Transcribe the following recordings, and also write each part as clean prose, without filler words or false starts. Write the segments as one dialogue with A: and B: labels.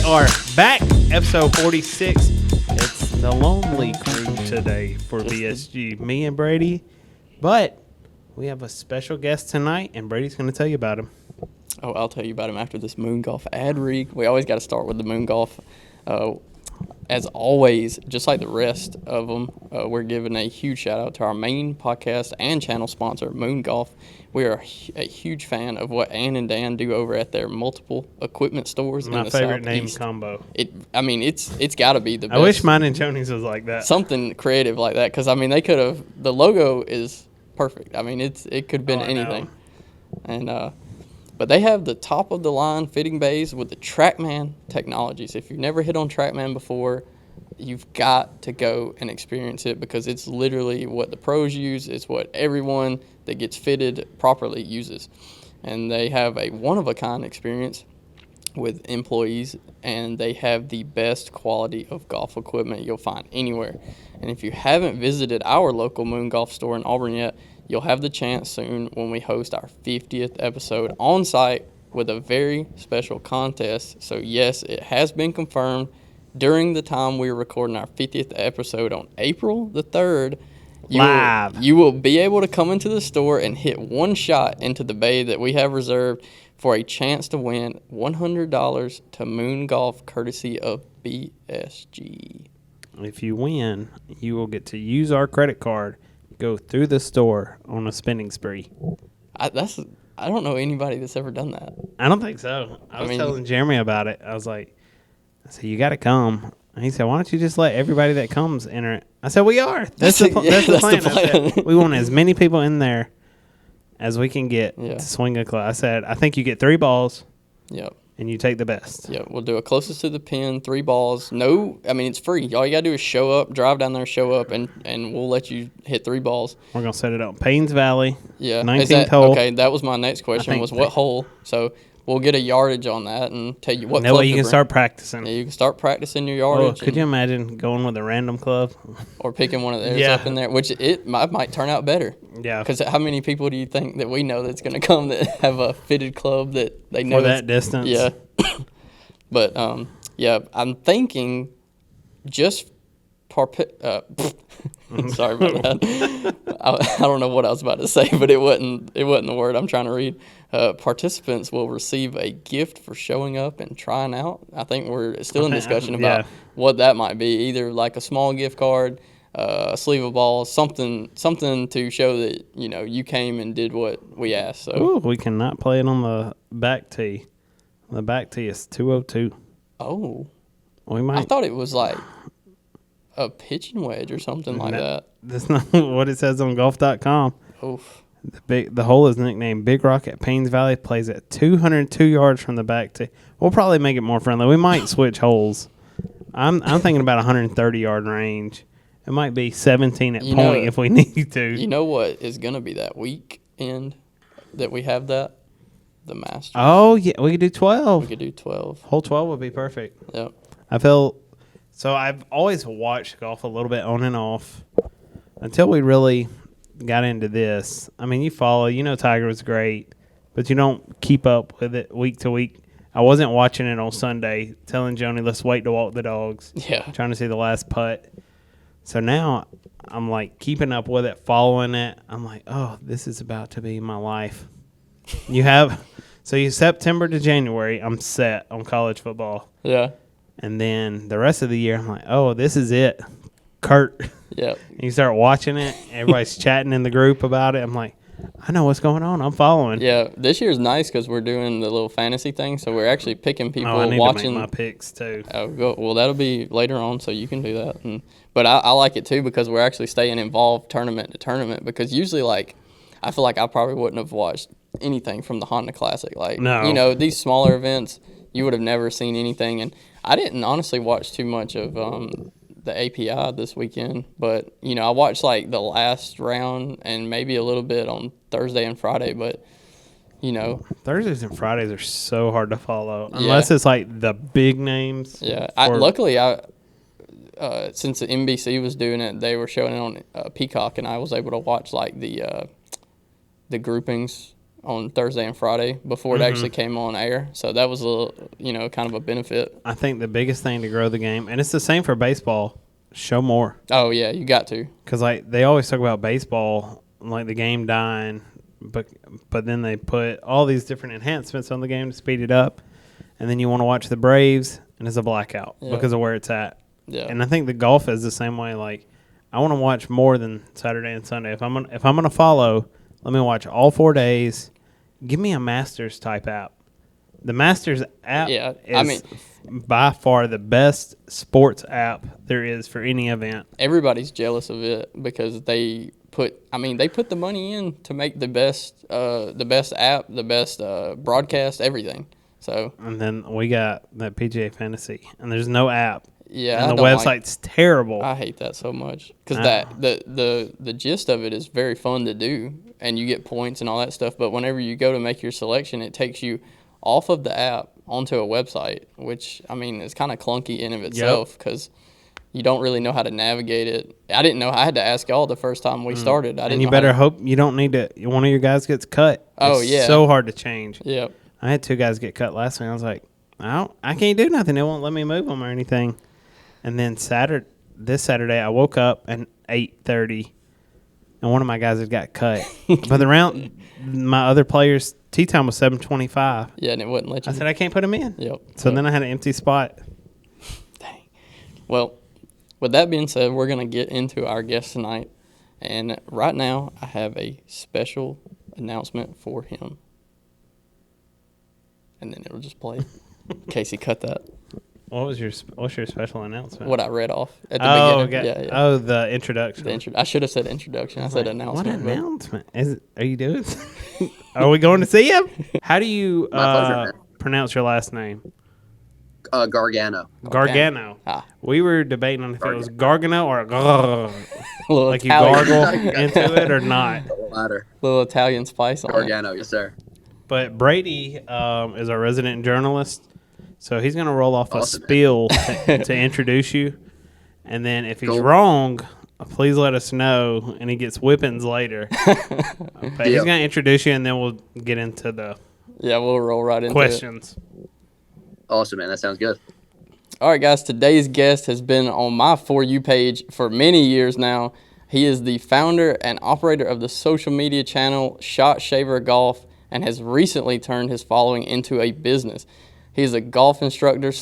A: are back, episode 46. It's the lonely crew today for BSG. Me and Brady, but we have a special guest tonight, and Brady's going to tell you about him.
B: Oh, I'll tell you about him after this Moon Golf ad read. We always got to start with the Moon Golf. As always, just like the rest of them, we're giving a huge shout out to our main podcast and channel sponsor, Moon Golf. We are a huge fan of what Ann and Dan do over at their multiple equipment stores.
A: My
B: in the
A: favorite
B: Southeast.
A: name combo.
B: It's got to be the best.
A: I wish mine and Joni's was like that.
B: Something creative like that, because they could have. The logo is perfect. It could have been anything, and but they have the top of the line fitting bays with the TrackMan technologies. If you've never hit on TrackMan before, you've got to go and experience it, because it's literally what the pros use. It's what everyone that gets fitted properly uses. And they have a one-of-a-kind experience with employees, and they have the best quality of golf equipment you'll find anywhere. And if you haven't visited our local Moon Golf store in Auburn yet, you'll have the chance soon when we host our 50th episode on site with a very special contest. So yes, it has been confirmed. During the time we were recording our 50th episode on April the 3rd, you will be able to come into the store and hit one shot into the bay that we have reserved for a chance to win $100 to Moon Golf, courtesy of BSG.
A: If you win, you will get to use our credit card, go through the store on a spending spree.
B: I don't know anybody that's ever done that.
A: I don't think so. I was telling Jeremy about it. I said, you got to come. And he said, why don't you just let everybody that comes enter it? I said, we are. That's the plan. I said, we want as many people in there as we can get to swing a club. I said, I think you get 3 balls.
B: Yep.
A: And you take the best.
B: Yeah, we'll do it closest to the pin, 3 balls. No, it's free. All you got to do is show up, drive down there, show up, and we'll let you hit 3 balls.
A: We're going to set it up. Paynes Valley,
B: yeah.
A: 19th hole.
B: Okay, that was my next question, was what hole. So we'll get a yardage on that and tell you what
A: that
B: club
A: way you can start practicing.
B: Yeah, you can start practicing your yardage.
A: Could you imagine going with a random club?
B: Or picking one of theirs up in there, which it might turn out better.
A: Yeah.
B: Because how many people do you think that we know that's going to come that have a fitted club that they know?
A: For that distance?
B: Yeah. But, I'm thinking just sorry about that. I don't know what I was about to say, but it wasn't the word I'm trying to read. Participants will receive a gift for showing up and trying out. I think we're still in discussion about what that might be, either like a small gift card, a sleeve of balls, something to show that, you came and did what we asked. So
A: ooh, we cannot play it on the back tee. The back tee is 202.
B: Oh.
A: We might.
B: I thought it was like a pitching wedge or something like that.
A: That's not what it says on golf.com.
B: Oof.
A: The hole is nicknamed Big Rock at Paynes Valley. Plays at 202 yards from the back tee. We'll probably make it more friendly. We might switch holes. I'm thinking about 130-yard range. It might be 17 at point if we need to.
B: You know what is going to be that weekend that we have that? The Masters.
A: Oh, yeah. We could do 12.
B: We could do 12.
A: Hole 12 would be perfect.
B: Yep.
A: So I've always watched golf a little bit on and off until we really got into this. You follow. Tiger was great, but you don't keep up with it week to week. I wasn't watching it on Sunday, telling Joni, let's wait to walk the dogs.
B: Yeah. Trying
A: to see the last putt. So now I'm like keeping up with it, following it. I'm like, oh, this is about to be my life. September to January, I'm set on college football.
B: Yeah.
A: And then the rest of the year, I'm like, oh, this is it. Kurt.
B: Yep.
A: And you start watching it. Everybody's chatting in the group about it. I'm like, I know what's going on. I'm following.
B: Yeah. This year's nice because we're doing the little fantasy thing. So we're actually picking people
A: I need
B: watching.
A: to make my picks, too.
B: Well, that'll be later on, so you can do that. But I like it, too, because we're actually staying involved tournament to tournament. Because usually, I feel like I probably wouldn't have watched anything from the Honda Classic. These smaller events, you would have never seen anything. And I didn't honestly watch too much of the API this weekend, but I watched the last round and maybe a little bit on Thursday and Friday, but
A: Thursdays and Fridays are so hard to follow unless it's the big names.
B: Yeah. Luckily since the NBC was doing it, they were showing it on Peacock, and I was able to watch the groupings on Thursday and Friday before it actually came on air. So that was a little, kind of a benefit.
A: I think the biggest thing to grow the game, and it's the same for baseball, show more.
B: Oh yeah, you got to.
A: Because they always talk about baseball, like the game dying, but then they put all these different enhancements on the game to speed it up, and then you want to watch the Braves, and it's a blackout because of where it's at.
B: Yeah.
A: And I think the golf is the same way. Like, I want to watch more than Saturday and Sunday. If I'm gonna follow, let me watch all 4 days. Give me a Masters type app. The Masters app is by far the best sports app there is for any event.
B: Everybody's jealous of it because they put the money in to make the best app, the best broadcast, everything. So.
A: And then we got that PGA Fantasy, and there's no app.
B: Yeah,
A: and the website's terrible.
B: I hate that so much because the gist of it is very fun to do, and you get points and all that stuff. But whenever you go to make your selection, it takes you off of the app onto a website, which is kind of clunky in of itself because you don't really know how to navigate it. I didn't know. I had to ask y'all the first time we started.
A: And you better hope you don't need to. One of your guys gets cut. It's so hard to change.
B: Yeah,
A: I had 2 guys get cut last week. I was like, I can't do nothing. They won't let me move them or anything. And then this Saturday, I woke up at 8:30, and one of my guys had got cut. But my other players' tee time was 7:25.
B: Yeah, and it wouldn't let you.
A: I said I can't put him in.
B: Yep.
A: So then I had an empty spot.
B: Dang. Well, with that being said, we're gonna get into our guest tonight, and right now I have a special announcement for him, and then it'll just play. Casey, cut that.
A: What's your special announcement?
B: What I read off at the beginning.
A: Okay. Yeah. Oh, the introduction.
B: I should have said introduction. I said announcement.
A: What announcement? Are you doing? Are we going to see him? How do you pronounce your last name?
C: Gargano.
A: Gargano. We were debating on if it was Gargano or like you
B: Italian.
A: gargle into it or not.
B: Little Italian spice on
C: Gargano,
B: it.
C: Yes, sir.
A: But Brady is our resident journalist. So he's going to roll off a spiel to introduce you. And then if he's wrong, please let us know. And he gets whippings later. But he's going to introduce you, and then we'll get into the
B: we'll roll right into
A: questions.
C: Awesome, man. That sounds good.
B: All right, guys. Today's guest has been on my For You page for many years now. He is the founder and operator of the social media channel Shot Shaver Golf and has recently turned his following into a business. He's a golf instructor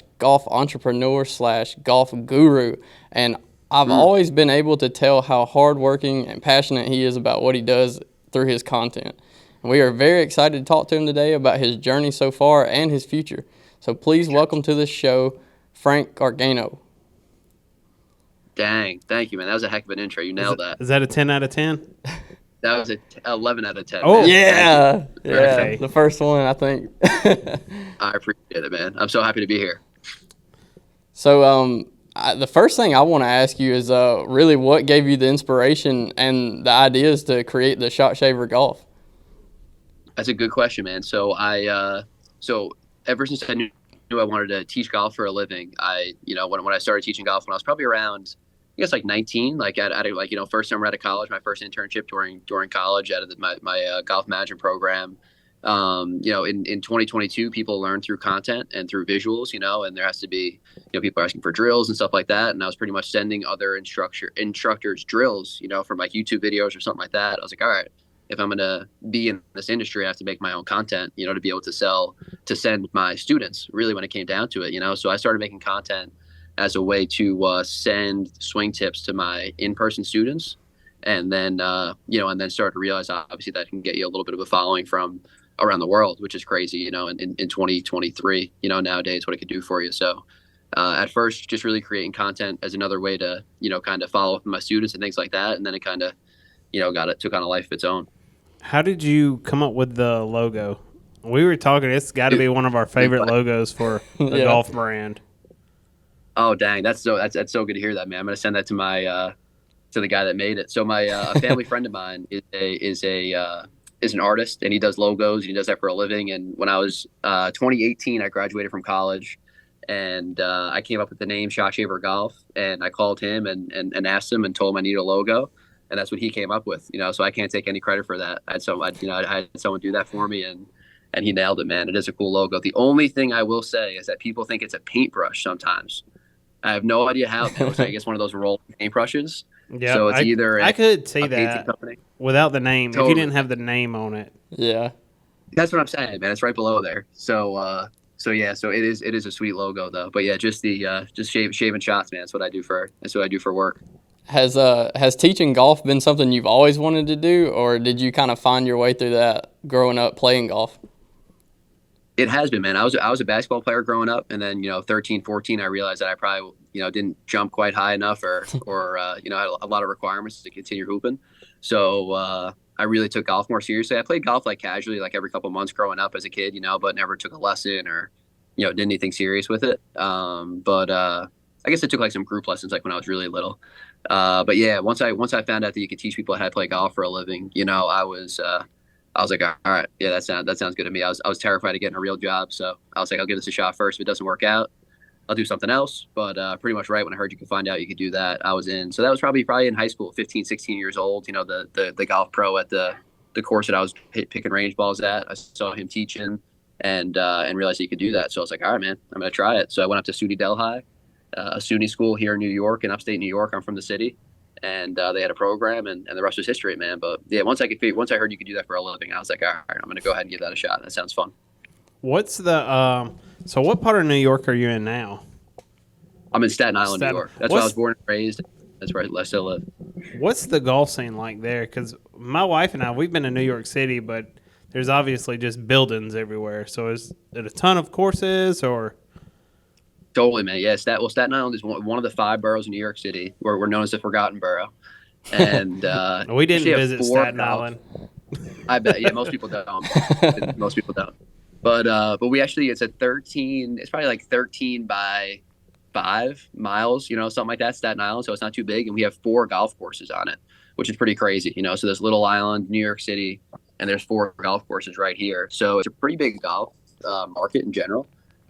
B: / golf entrepreneur / golf guru. And I've always been able to tell how hardworking and passionate he is about what he does through his content. And we are very excited to talk to him today about his journey so far and his future. So please welcome to the show, Frank Gargano.
C: Dang. Thank you, man. That was a heck of an intro. You nailed that.
A: Is that a 10 out of 10?
C: That was a 11 out of 10.
A: Oh,
C: man.
B: Yeah.
A: Okay.
B: The first one, I think.
C: I appreciate it, man. I'm so happy to be here.
B: So the first thing I want to ask you is really what gave you the inspiration and the ideas to create the Shot Shaver Golf?
C: That's a good question, man. So so ever since I knew I wanted to teach golf for a living, when I started teaching golf when I was probably around, I guess like 19, first summer out of college, my first internship during college out of my golf management program. In 2022, people learn through content and through visuals, and there has to be, people are asking for drills and stuff like that. And I was pretty much sending other instructors drills, from like YouTube videos or something like that. I was like, all right, if I'm going to be in this industry, I have to make my own content, to be able to send my students really when it came down to it, So I started making content as a way to send swing tips to my in-person students. And then, started to realize obviously that can get you a little bit of a following from around the world, which is crazy, in 2023, nowadays what it could do for you. So at first, just really creating content as another way to, kind of follow up with my students and things like that. And then it kind of, took on a life of its own.
A: How did you come up with the logo? We were talking, it's got to be one of our favorite logos for the golf brand.
C: Oh, dang. That's so good to hear that, man. I'm going to send that to my, to the guy that made it. So my a family friend of mine is an artist, and he does logos, and he does that for a living. And when I was 2018, I graduated from college, and I came up with the name Shot Shaver Golf, and I called him and asked him and told him I needed a logo. and that's what he came up with. So I can't take any credit for that. I had someone do that for me, and he nailed it, man. It is a cool logo. The only thing I will say is that people think it's a paintbrush sometimes. I have no idea how. It looks like it's one of those rolled paintbrushes.
A: Yeah,
C: So it's either
A: I could see that
C: company.
A: without the name.
C: Totally.
A: If you didn't have the name on it.
B: Yeah.
C: That's what I'm saying, man. It's right below there. So it is a sweet logo though. But yeah, just shaving shots, man. That's what I do for work.
B: Has teaching golf been something you've always wanted to do, or did you kind of find your way through that growing up playing golf?
C: It has been, man. I was a basketball player growing up, and then 13, 14, I realized that I probably didn't jump quite high enough, or had a lot of requirements to continue hooping. So I really took golf more seriously. I played golf like casually, like every couple of months growing up as a kid, but never took a lesson or did anything serious with it. But I guess I took like some group lessons like when I was really little. But yeah, once I found out that you could teach people how to play golf for a living, I was like, all right, yeah, that sounds good to me. I was terrified of getting a real job, so I was like, I'll give this a shot first. If it doesn't work out, I'll do something else. But pretty much right when I heard you could find out you could do that, I was in. So that was probably in high school, 15, 16 years old. The golf pro at the course that I was picking range balls at. I saw him teaching and realized he could do that. So I was like, all right, man, I'm gonna try it. So I went up to SUNY Delhi, a SUNY school here in New York, in upstate New York. I'm from the city. And they had a program, and the rest was history, man. But yeah, once I heard you could do that for a living, I was like, all right, I'm gonna go ahead and give that a shot. That sounds fun.
A: What's the so what part of New York are you in now?
C: I'm in Staten Island, New York. That's where I was born and raised. That's where I still live.
A: What's the golf scene like there? Because my wife and I, we've been to New York City, but there's obviously just buildings everywhere. So is it a ton of courses or?
C: Totally, man. Yeah, Staten Island is one of the 5 boroughs in New York City. We're known as the Forgotten Borough. And
A: we didn't visit Staten Island.
C: I bet. Yeah, most people don't. Most people don't. But we actually, it's a 13. It's probably like 13 by 5 miles. Something like that. Staten Island, so it's not too big, and we have 4 golf courses on it, which is pretty crazy. So there's Little Island, New York City, and there's 4 golf courses right here. So it's a pretty big golf market in general.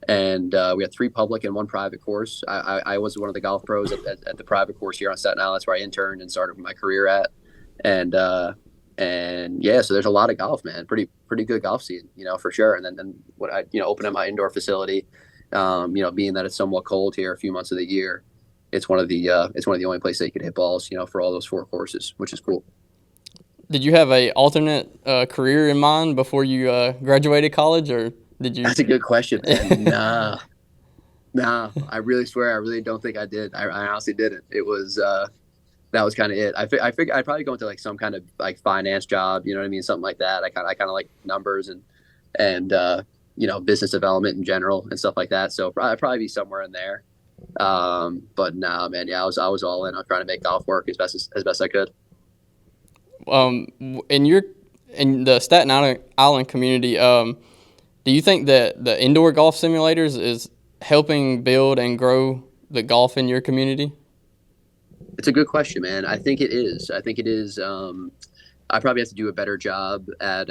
C: And we had 3 public and 1 private course. I was one of the golf pros at the private course here on Staten Island. That's where I interned and started my career at. And yeah, so there's a lot of golf, man. Pretty good golf scene, for sure. And then when I opened up my indoor facility, being that it's somewhat cold here a few months of the year, it's one of the only places that you could hit balls, for all those 4 courses, which is cool.
B: Did you have a alternate career in mind before you graduated college, or did you?
C: That's a good question, man. Nah. I really swear, I really don't think I did. I honestly didn't. It was that was kind of it. I figured I'd probably go into like some kind of like finance job, you know what I mean, something like that. I kind of like numbers and business development in general and stuff like that. So I'd probably be somewhere in there. But nah, man, yeah, I was all in. I was trying to make golf work as best I could.
B: In the Staten Island community, do you think that the indoor golf simulators is helping build and grow the golf in your community?
C: It's a good question, man. I think it is. I probably have to do a better job at,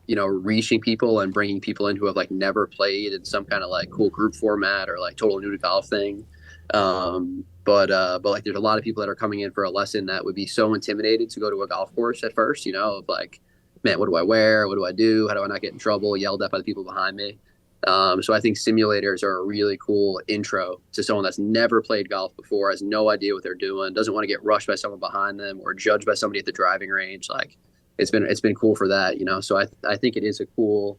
C: reaching people and bringing people in who have like never played in some kind of like cool group format or like total new to golf thing. But like there's a lot of people that are coming in for a lesson that would be so intimidated to go to a golf course at first, of like, man, what do I wear? What do I do? How do I not get in trouble? Yelled at by the people behind me. So I think simulators are a really cool intro to someone that's never played golf before, has no idea what they're doing, doesn't want to get rushed by someone behind them or judged by somebody at the driving range. Like it's been cool for that, So I think it is a cool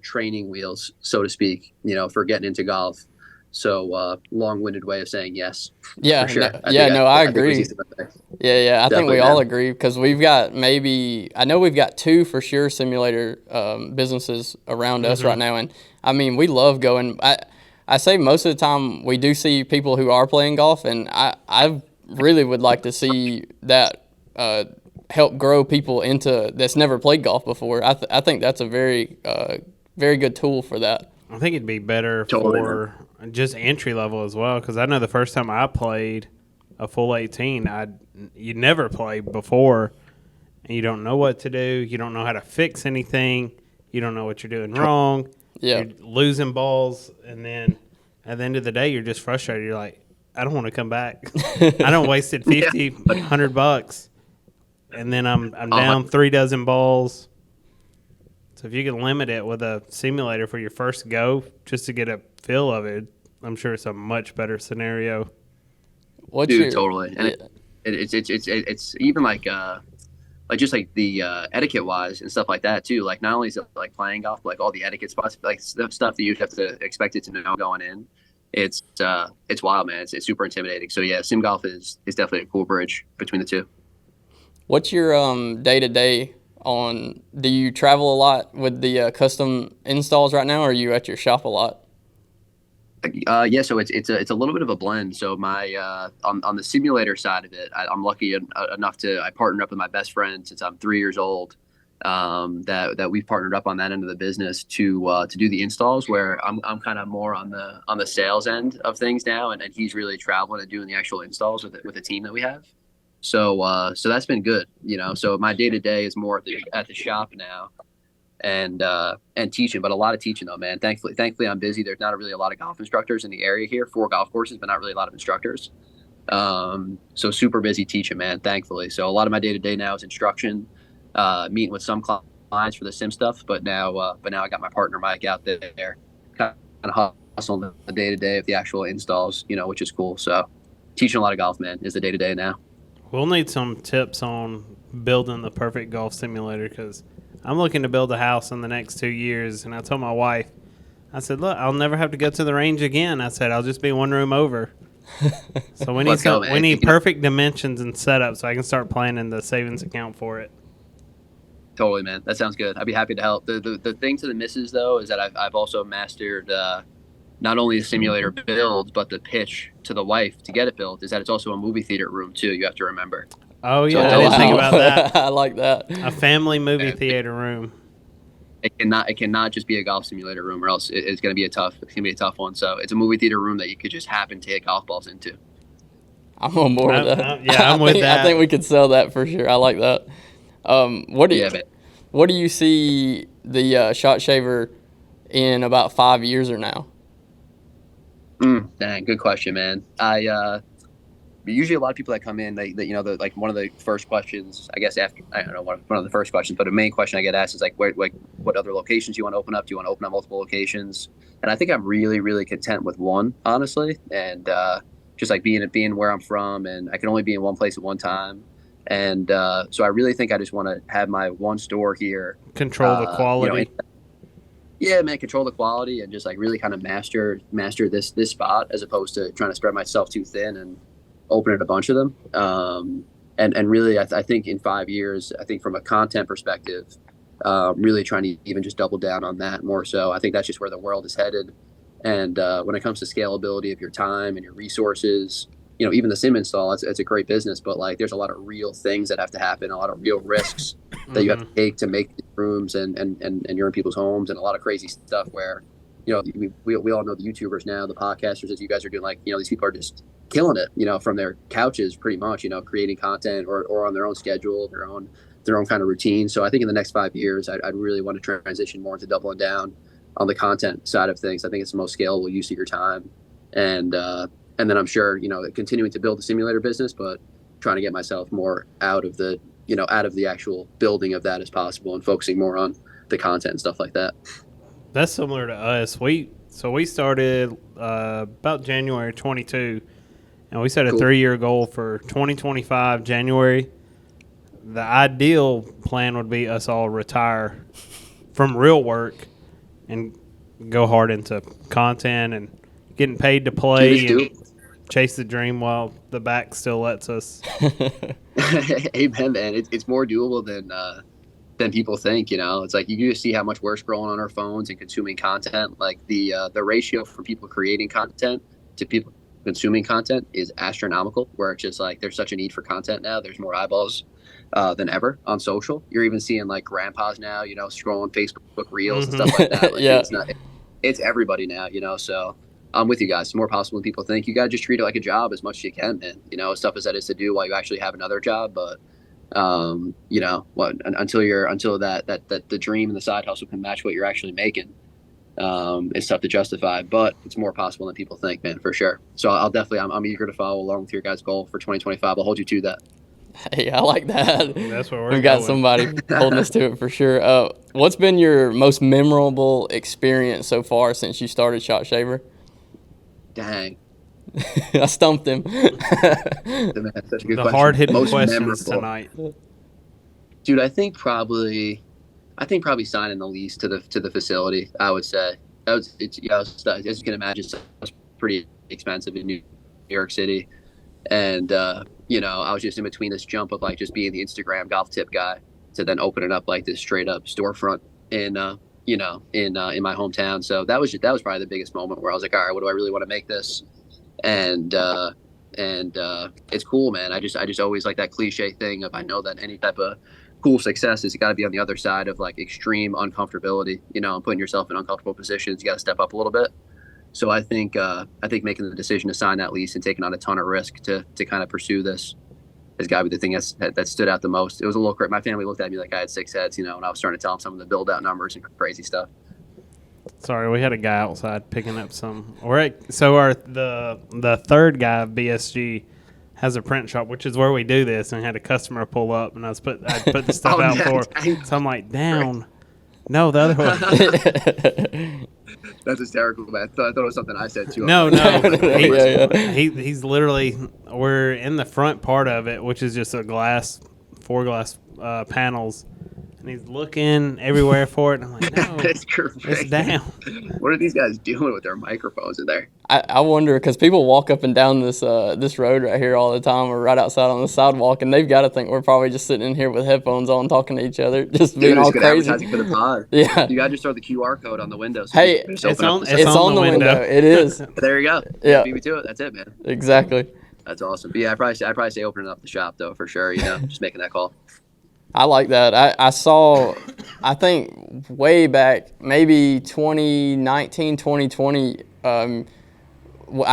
C: training wheels, so to speak, for getting into golf. So long-winded way of saying yes.
B: Yeah,
C: for sure.
B: I agree. Yeah, I think we all agree because we've got I know we've got 2 for sure simulator businesses around us right now, and I mean we love going. I say most of the time we do see people who are playing golf, and I really would like to see that help grow people into that's never played golf before. I think that's a very very good tool for that.
A: I think it'd be better for just entry level as well, because I know the first time I played a full 18, you never played before, and you don't know what to do. You don't know how to fix anything. You don't know what you're doing wrong.
B: Yeah.
A: You're losing balls, and then at the end of the day, you're just frustrated. You're like, I don't want to come back. I don't wasted $50, $100 and then I'm
C: Uh-huh.
A: down 3 dozen balls. So if you can limit it with a simulator for your first go, just to get a feel of it, I'm sure it's a much better scenario.
B: What's
C: Dude,
B: your
C: totally. And
B: yeah.
C: it's even like just like the etiquette wise and stuff like that too. Like not only is it like playing golf, but like all the etiquette spots, like stuff that you have to expect it to know going in. It's wild, man. It's super intimidating. So yeah, sim golf is definitely a cool bridge between the two.
B: What's your day to day on? Do you travel a lot with the custom installs right now, or are you at your shop a lot?
C: Yeah, so it's a little bit of a blend. So my on the simulator side of it, I'm lucky enough to I partnered up with my best friend since I'm 3 years old. That we've partnered up on that end of the business to do the installs. Where I'm kind of more on the sales end of things now, and he's really traveling and doing the actual installs with the team that we have. So that's been good, you know. So my day to day is more at the shop now, and teaching, but a lot of teaching though, man. Thankfully, I'm busy. There's not really a lot of golf instructors in the area here. 4 golf courses, but not really a lot of instructors. So super busy teaching, man. Thankfully, so a lot of my day to day now is instruction, meeting with some clients for the sim stuff. But now I got my partner Mike out there, kind of hustling the day to day of the actual installs, you know, which is cool. So teaching a lot of golf, man, is the day to day now.
A: We'll need some tips on building the perfect golf simulator because I'm looking to build a house in the next 2 years. And I told my wife, I said, look, I'll never have to go to the range again. I said, I'll just be one room over. So we need
C: Let's go, man.
A: we need perfect dimensions and setup so I can start planning the savings account for it.
C: Totally, man. That sounds good. I'd be happy to help. The thing to the misses though is that I've also mastered not only the simulator build but the pitch to the wife to get it built is that it's also a movie theater room too. You have to remember.
A: Oh,
C: So
A: yeah. I didn't think about that.
B: I like that.
A: A family movie theater room.
C: It cannot just be a golf simulator room, or else it's gonna be a tough one. So it's a movie theater room that you could just happen to hit golf balls into.
B: I'm on board with that.
A: Yeah, I'm with that.
B: I think we could sell that for sure. I like that.
C: Man.
B: What do you see the shot shaver in about 5 years or now?
C: Dang, good question, man. Usually a lot of people that come in, they you know, like one of the first questions, I guess after I don't know one of the first questions, but the main question I get asked is like, what other locations do you want to open up? Do you want to open up multiple locations? And I think I'm really, really content with one, honestly, and just like being where I'm from, and I can only be in one place at one time. And so I really think I just want to have my one store here.
A: Control the quality.
C: Yeah, man, control the quality and just like really kind of master this spot as opposed to trying to spread myself too thin and open at a bunch of them. And really, I think in 5 years, I think from a content perspective, really trying to even just double down on that more so. I think that's just where the world is headed. And when it comes to scalability of your time and your resources, you know, even the sim install, it's a great business, but like there's a lot of real things that have to happen, a lot of real risks that you have to take to make these rooms and you're in people's homes, and a lot of crazy stuff where, you know, we all know the YouTubers now, the podcasters that you guys are doing, like, you know, these people are just killing it, you know, from their couches pretty much, you know, creating content or on their own schedule, their own kind of routine. So I think in the next 5 years, I'd really want to transition more into doubling down on the content side of things. I think it's the most scalable use of your time. And then I'm sure, you know, continuing to build the simulator business, but trying to get myself more out of the actual building of that as possible and focusing more on the content and stuff like that.
A: That's similar to us. We started about January 22, and we set a 3-year goal for 2025 January. The ideal plan would be us all retire from real work and go hard into content and getting paid to play and chase the dream while the back still lets us.
C: Amen, man. It's more doable than people think. You know, it's like you just see how much we're scrolling on our phones and consuming content. Like the ratio from people creating content to people consuming content is astronomical. Where it's just like there's such a need for content now. There's more eyeballs than ever on social. You're even seeing like grandpas now, you know, scrolling Facebook Reels and stuff like that. Like,
B: yeah,
C: it's everybody now, you know. So I'm with you guys. It's more possible than people think. You got to just treat it like a job as much as you can, man. You know, as tough as that is to do while you actually have another job. But, you know, until the dream and the side hustle can match what you're actually making, it's tough to justify. But it's more possible than people think, man, for sure. So I'm eager to follow along with your guys' goal for 2025. I'll hold you to that.
B: Hey, I like that.
A: That's where we're
B: We've got
A: going.
B: somebody holding us to it for sure. What's been your most memorable experience so far since you started Shot Shaver?
C: Dang,
B: I stumped him.
C: that's such a good
A: The
C: question.
A: hard hitting
C: Most
A: questions
C: memorable,
A: tonight.
C: dude. I think probably signing the lease to the facility. I would say that was it's yeah. As you can imagine, it was pretty expensive in New York City, and I was just in between this jump of like just being the Instagram golf tip guy to then opening up like this straight up storefront in in my hometown. So that was probably the biggest moment where I was like, all right, what do I really want to make this? And it's cool, man. I just always like that cliche thing of I know that any type of cool success is got to be on the other side of like extreme uncomfortability, and putting yourself in uncomfortable positions. You got to step up a little bit. So I think making the decision to sign that lease and taking on a ton of risk to kind of pursue this has got to be the thing that stood out the most. It was a little crazy. My family looked at me like I had six heads, and I was starting to tell them some of the build out numbers and crazy stuff.
A: Sorry, we had a guy outside picking up some. The third guy of BSG has a print shop, which is where we do this, and had a customer pull up, and I put the stuff out for. So I'm like, down. No, the other one.
C: That's hysterical, man. I thought it was something I said too.
A: No.
B: Yeah.
A: He's literally, we're in the front part of it, which is just four glass panels, and he's looking everywhere for it. And I'm like, no, it's down.
C: What are these guys doing with their microphones in there?
B: I wonder, because people walk up and down this road right here all the time, or right outside on the sidewalk, and they've got to think we're probably just sitting in here with headphones on, talking to each other, just being all crazy.
C: Advertising for the pod.
B: Yeah.
C: You got to just throw the QR code on the window. So
B: Hey,
C: it's
A: on
B: the window. It is.
C: There you go.
B: Yeah.
C: Beat me to it. That's it, man.
B: Exactly.
C: That's awesome. But yeah, I'd probably say opening up the shop though, for sure. Just making that call.
B: I like that. I saw, I think way back, maybe 2019, 2020, I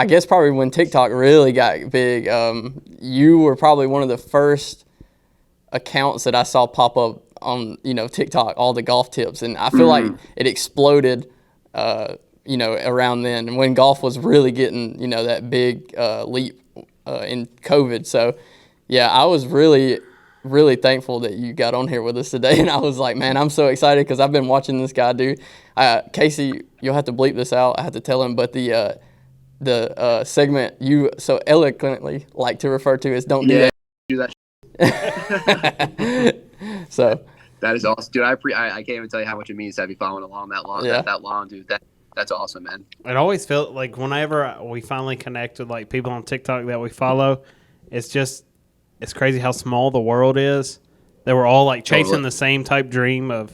B: guess probably when TikTok really got big, you were probably one of the first accounts that I saw pop up on, TikTok, all the golf tips. And I feel like it exploded, around then, and when golf was really getting, that big leap in COVID. So, yeah, I was really thankful that you got on here with us today. And I was like, man, I'm so excited because I've been watching this guy do. Casey, you'll have to bleep this out. I have to tell him, but the segment you so eloquently like to refer to as "Don't Do
C: that."
B: So
C: that is awesome, dude. I can't even tell you how much it means to have you following along that long.
B: Yeah.
C: That long, dude. That's awesome, man.
A: It always felt like whenever we finally connect with like people on TikTok that we follow, it's crazy how small the world is. That we're all like chasing the same type dream of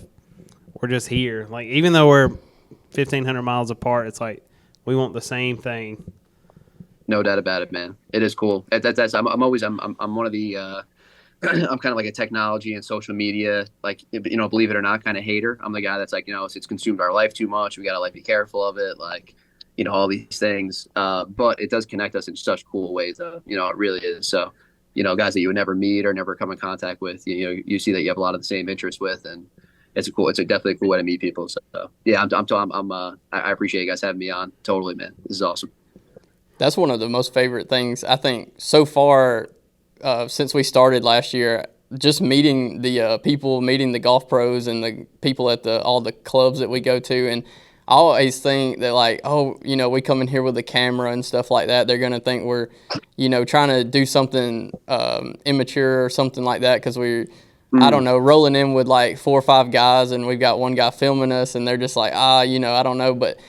A: we're just here. Like even though we're 1,500 miles apart, it's like we want the same thing.
C: No doubt about it, man. It is cool. I'm one of the I'm kind of like a technology and social media, like, believe it or not, kind of hater. I'm the guy that's like, it's consumed our life too much. We got to like be careful of it. Like, all these things. But it does connect us in such cool ways. It really is. So, guys that you would never meet or never come in contact with, you see that you have a lot of the same interests with, and it's definitely a cool way to meet people. So yeah, I appreciate you guys having me on. Totally, man. This is awesome.
B: That's one of the most favorite things I think so far since we started last year. Just meeting the people, meeting the golf pros and the people at all the clubs that we go to, and I always think that like, we come in here with a camera and stuff like that. They're gonna think we're, trying to do something immature or something like that because we're, I don't know, rolling in with like 4 or 5 guys and we've got one guy filming us and they're just like, I don't know. But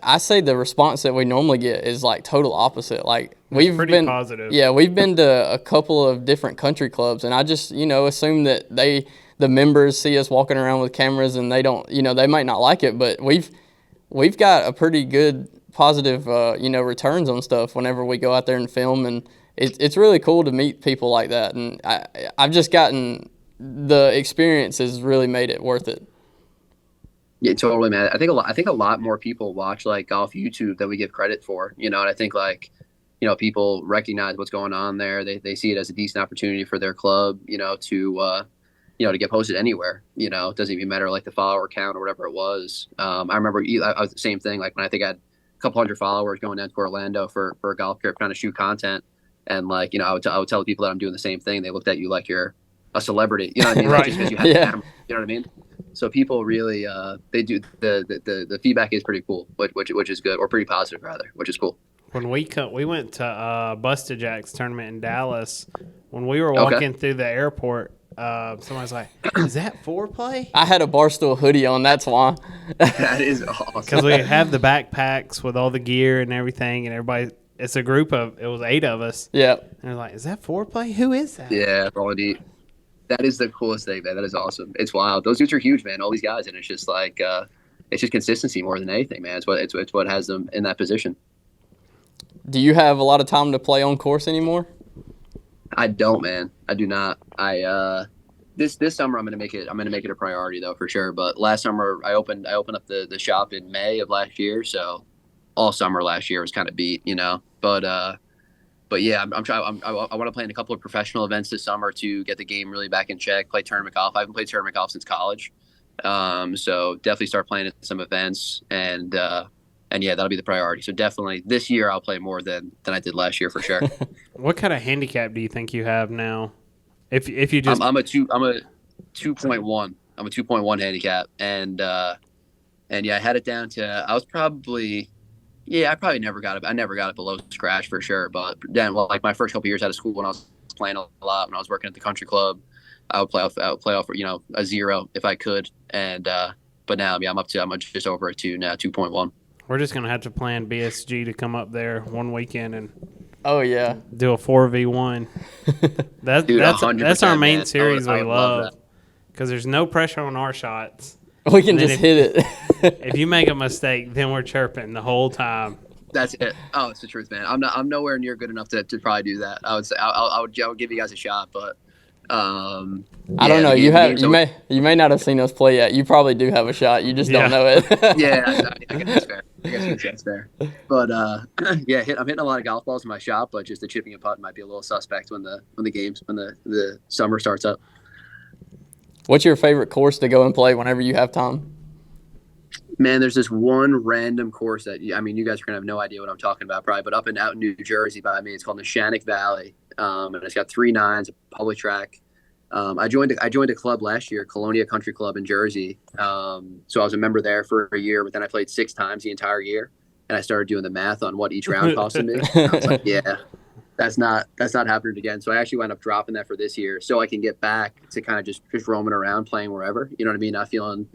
B: I say the response that we normally get is like total opposite. Like we've been
A: positive.
B: Yeah, we've been to a couple of different country clubs, and I just assume that the members see us walking around with cameras and they don't, they might not like it, but we've got a pretty good positive returns on stuff whenever we go out there and film, and it's really cool to meet people like that, and I've just gotten the experience has really made it worth it.
C: Yeah, totally, man. I think a lot more people watch like golf YouTube than we give credit for, and I think like, people recognize what's going on there. They see it as a decent opportunity for their club, to get posted anywhere. It doesn't even matter like the follower count or whatever it was. I remember I was the same thing. Like when I think I had a couple hundred followers going down to Orlando for a golf trip, trying to shoot content. And like, you know, I would tell people that I'm doing the same thing. They looked at you like you're a celebrity. You know what I mean? Like,
A: Right.
C: just because you have
B: Yeah.
C: a camera. You know what I mean? So people really, they do the feedback is pretty cool, which is good, or pretty positive rather, which is cool.
A: When we went to Busted Jack's tournament in Dallas, when we were
C: Okay.
A: walking through the airport, somebody's like, "Is that foreplay?"
B: I had a Barstool hoodie on. That's why.
C: That is awesome.
A: Because we have the backpacks with all the gear and everything, and everybody. It's a group of. It was 8 of us.
B: Yeah.
A: And they're like, "Is that foreplay? Who is that?"
C: Yeah, bro, neat. That is the coolest thing, man. That is awesome. It's wild. Those dudes are huge, man. All these guys, and it's just like, it's just consistency more than anything, man. It's what has them in that position.
B: Do you have a lot of time to play on course anymore?
C: I don't, man. I do not. This summer I'm gonna make it a priority though for sure. But last summer I opened up the shop in May of last year, so all summer last year was kind of beat, you know. But yeah, I'm trying. I want to play in a couple of professional events this summer to get the game really back in check. Play tournament golf. I haven't played tournament golf since college, so definitely start playing at some events and yeah, that'll be the priority. So definitely this year I'll play more than I did last year for sure.
A: What kind of handicap do you think you have now? If you just
C: I'm a 2.1. I'm a 2.1 handicap, and yeah, I had it down to I probably never got it. I never got it below scratch for sure. But then, well, like my first couple years out of school when I was playing a lot, when I was working at the country club, I would play off a 0 if I could. And but now, yeah, I'm just over a 2 now, 2.1.
A: we're just gonna have to plan BSG to come up there one weekend and
B: Oh, yeah.
A: do a 4v1.
C: Dude,
A: That's
C: 100%,
A: our main
C: man.
A: series
C: I
A: we
C: would love
A: love because there's no pressure on our shots.
B: We can
A: And then
B: just hit it.
A: If you make a mistake, then we're chirping the whole time.
C: That's it. Oh, it's the truth, man. I'm nowhere near good enough to probably do that. I would say I would give you guys a shot, but
B: I don't know. You may not have seen us play yet. You probably do have a shot. You just don't know it.
C: Yeah, I guess that's fair. I guess that's fair. But yeah, I'm hitting a lot of golf balls in my shop, but just the chipping and putting might be a little suspect when the summer starts up.
B: What's your favorite course to go and play whenever you have time?
C: Man, there's this one random course that you guys are gonna have no idea what I'm talking about, probably, but out in New Jersey by me, it's called the Shannick Valley, and it's got 3 nines, a public track. I joined a club last year, Colonia Country Club in Jersey. So I was a member there for a year, but then I played 6 times the entire year, and I started doing the math on what each round costed me. I was like, yeah, that's not happening again. So I actually wound up dropping that for this year, so I can get back to kind of just roaming around, playing wherever. You know what I mean? Not feeling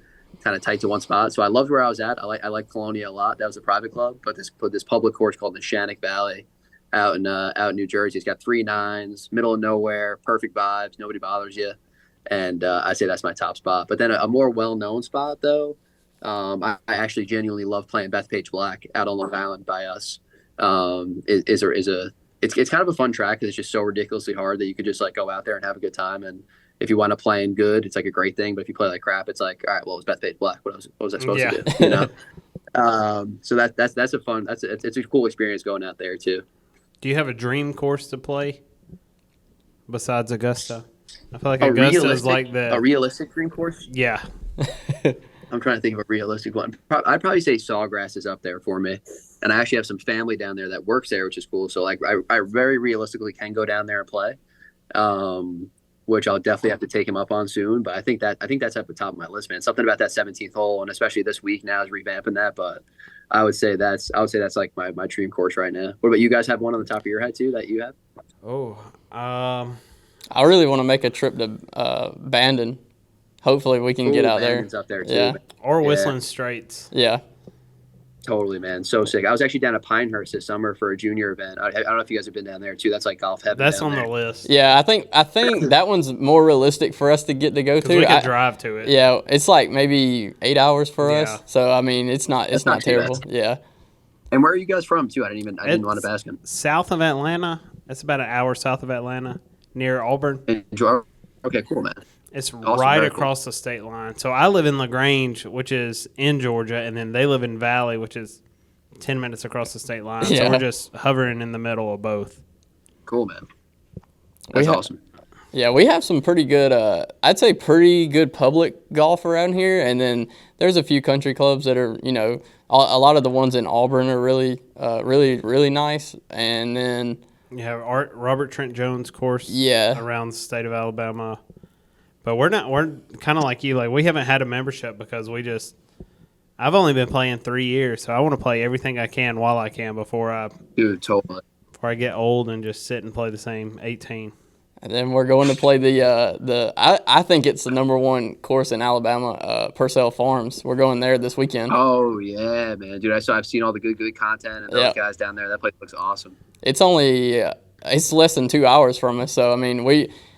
C: kind of tight to one spot. So I loved where I was at. I like Colonia a lot. That was a private club, but this public course called the Shannick Valley out in New Jersey. It's got 3 nines, middle of nowhere, perfect vibes, nobody bothers you, and I say that's my top spot. But then a more well-known spot though, I actually genuinely love playing Bethpage Black out on Long Island by us. It's kind of a fun track because it's just so ridiculously hard that you could just like go out there and have a good time. And if you wind up playing good, it's like a great thing. But if you play like crap, it's like, all right, well, it was Bethpage Black. What was I supposed to do? You know. So that's a fun. It's a cool experience going out there too.
A: Do you have a dream course to play besides Augusta? I feel like Augusta is like
C: a realistic dream course.
A: Yeah.
C: I'm trying to think of a realistic one. I'd probably say Sawgrass is up there for me. And I actually have some family down there that works there, which is cool. So like I very realistically can go down there and play, which I'll definitely have to take him up on soon. But I think that's at the top of my list, man. Something about that 17th hole, and especially this week now is revamping that. But I would say that's like my dream course right now. What about you guys? Have one on the top of your head too that you have?
A: Oh,
B: I really want to make a trip to Bandon. Hopefully we can get out there.
C: Bandon's up there too.
B: Yeah.
A: Or Whistling Straits.
B: Yeah.
C: Totally, man. So sick. I was actually down at Pinehurst this summer for a junior event. I don't know if you guys have been down there too. That's like golf heaven.
A: That's
C: down
A: on
C: there.
A: the list.
B: Yeah, I think that one's more realistic for us to get to go to.
A: We could drive to it.
B: Yeah, it's like maybe 8 hours for us. So I mean, it's not
C: not too
B: terrible.
C: bad.
B: Yeah.
C: And where are you guys from too? I didn't want to ask him.
A: South of Atlanta. It's about an hour south of Atlanta, near Auburn.
C: Okay, cool, man.
A: It's
C: Awesome,
A: right
C: very
A: across the state line. So I live in LaGrange, which is in Georgia, and then they live in Valley, which is 10 minutes across the state line.
B: Yeah.
A: So we're just hovering in the middle of both.
C: Cool, man. That's awesome.
B: Yeah, we have some pretty good, I'd say pretty good public golf around here. And then there's a few country clubs that are, you know, a lot of the ones in Auburn are really, really, really nice. And then
A: Yeah, Robert Trent Jones course.
B: Yeah.
A: Around the state of Alabama, but we're kind of like you. Like we haven't had a membership because I've only been playing 3 years, so I want to play everything I can while I can before
C: Dude, totally.
A: I get old and just sit and play the same 18.
B: And then we're going to play I think it's the number one course in Alabama, Purcell Farms. We're going there this weekend.
C: Oh yeah, man, dude. I've seen all the good content and those guys down there. That place looks awesome.
B: It's only it's less than 2 hours from us, so I mean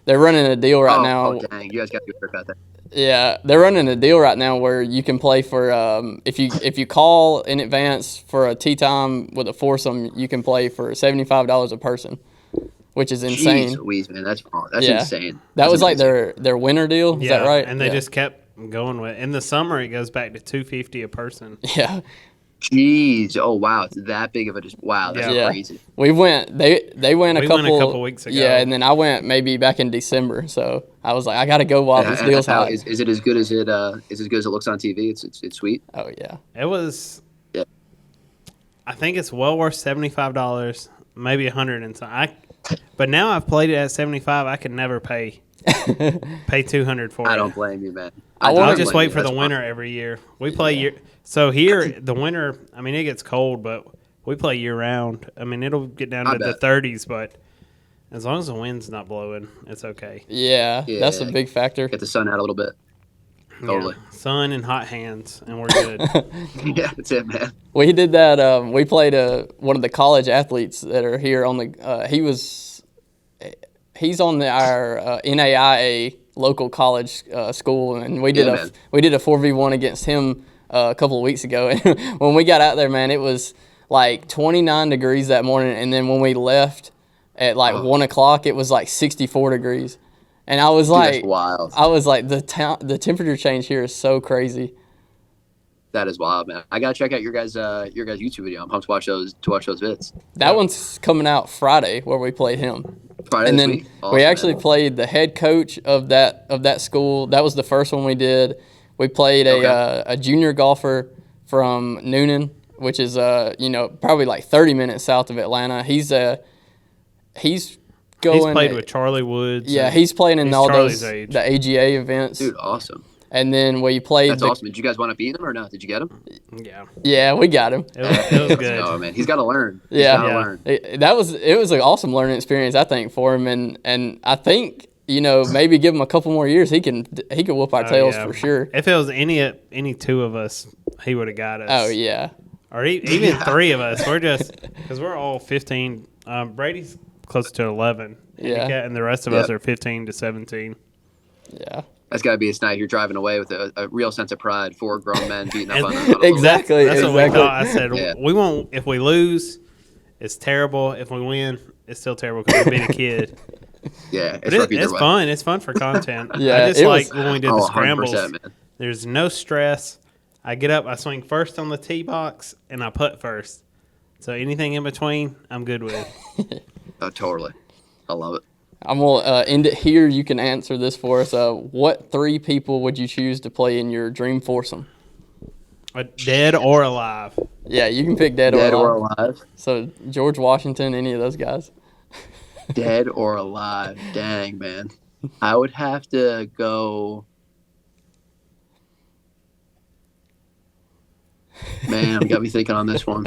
B: they're running a deal right now.
C: Oh dang, you guys got to be about that.
B: Yeah, they're running a deal right now where you can play for if you call in advance for a tee time with a foursome, you can play for $75 a person, which is insane.
C: Jeez Louise, man, that's insane.
B: That was
C: amazing.
B: like their winter deal. Is that right?
A: And they just kept going with. In the summer, it goes back to $250 a person.
B: Yeah.
C: Jeez, oh wow, it's that big of a wow, that's crazy.
B: We went. They went a couple
A: weeks ago.
B: Yeah, and then I went maybe back in December. So I was like, I got to go while this deal's hot.
C: Is it as good as it looks on TV? It's sweet.
B: Oh yeah.
A: It was.
C: Yeah.
A: I think it's well worth $75, maybe $100 and something. But now I've played it at $75. I can never pay $200 for it.
C: I don't blame you, man.
A: I'll just wait for the winter every year. We play year. So here, the winter, I mean, it gets cold, but we play year round. I mean, it'll get down to the 30s, but as long as the wind's not blowing, it's okay.
B: Yeah, that's a big factor.
C: Get the sun out a little bit. Totally.
A: Yeah, sun and hot hands, and we're good.
C: Yeah, that's it, man.
B: We did that. We played one of the college athletes that are here on the. He's on our NAIA local college school, and we did a 4v1 against him a couple of weeks ago. And when we got out there, man, it was like 29 degrees that morning, and then when we left at 1 o'clock, it was like 64 degrees. And I was like,
C: that's wild.
B: I was like, the temperature change here is so crazy.
C: That is wild, man. I gotta check out your guys' YouTube video. I'm pumped to watch those vids.
B: That one's coming out Friday, where we played him.
C: Friday,
B: and
C: this
B: then
C: week? Awesome,
B: we actually played the head coach of that school. That was the first one we did. We played a junior golfer from Noonan, which is probably like 30 minutes south of Atlanta. He's
A: played with Charlie Woods.
B: Yeah, he's playing in all
A: Charlie's
B: those
A: age.
B: the AGA events.
C: Dude, awesome.
B: And then we played.
C: That's awesome. Did you guys want to beat him or not? Did you get him?
A: Yeah.
B: Yeah, we got him.
A: It was good.
C: No, man, he's got to learn.
B: Learn. It was an awesome learning experience, I think, for him, and I think maybe give him a couple more years, he can whoop our tails for sure.
A: If it was any two of us, he would have got us.
B: Oh yeah.
A: Or even three of us. We're just because we're all 15. Brady's close to 11.
B: Yeah.
A: And the rest of us are 15 to 17.
B: Yeah.
C: That's got to be a night you're driving away with a real sense of pride. 4 grown men beating up on a
B: Exactly.
A: That's what we thought. I said,
C: Yeah.
A: we won't. If we lose, it's terrible. If we win, it's still terrible because we beat a kid.
C: Yeah,
A: But it's fun. It's fun for content.
B: Yeah,
A: I just like when we did the scrambles.
C: 100%, man.
A: There's no stress. I get up, I swing first on the tee box, and I putt first. So anything in between, I'm good with.
C: Oh, totally. I love it.
B: I'm going to end it here. You can answer this for us. What 3 people would you choose to play in your dream foursome?
A: Dead or alive.
B: Yeah, you can pick dead
C: Dead
B: or
C: or
B: alive.
C: alive.
B: So George Washington, any of those guys?
C: Dead or alive. Dang, man. I would have to go. Man, got me thinking on this one.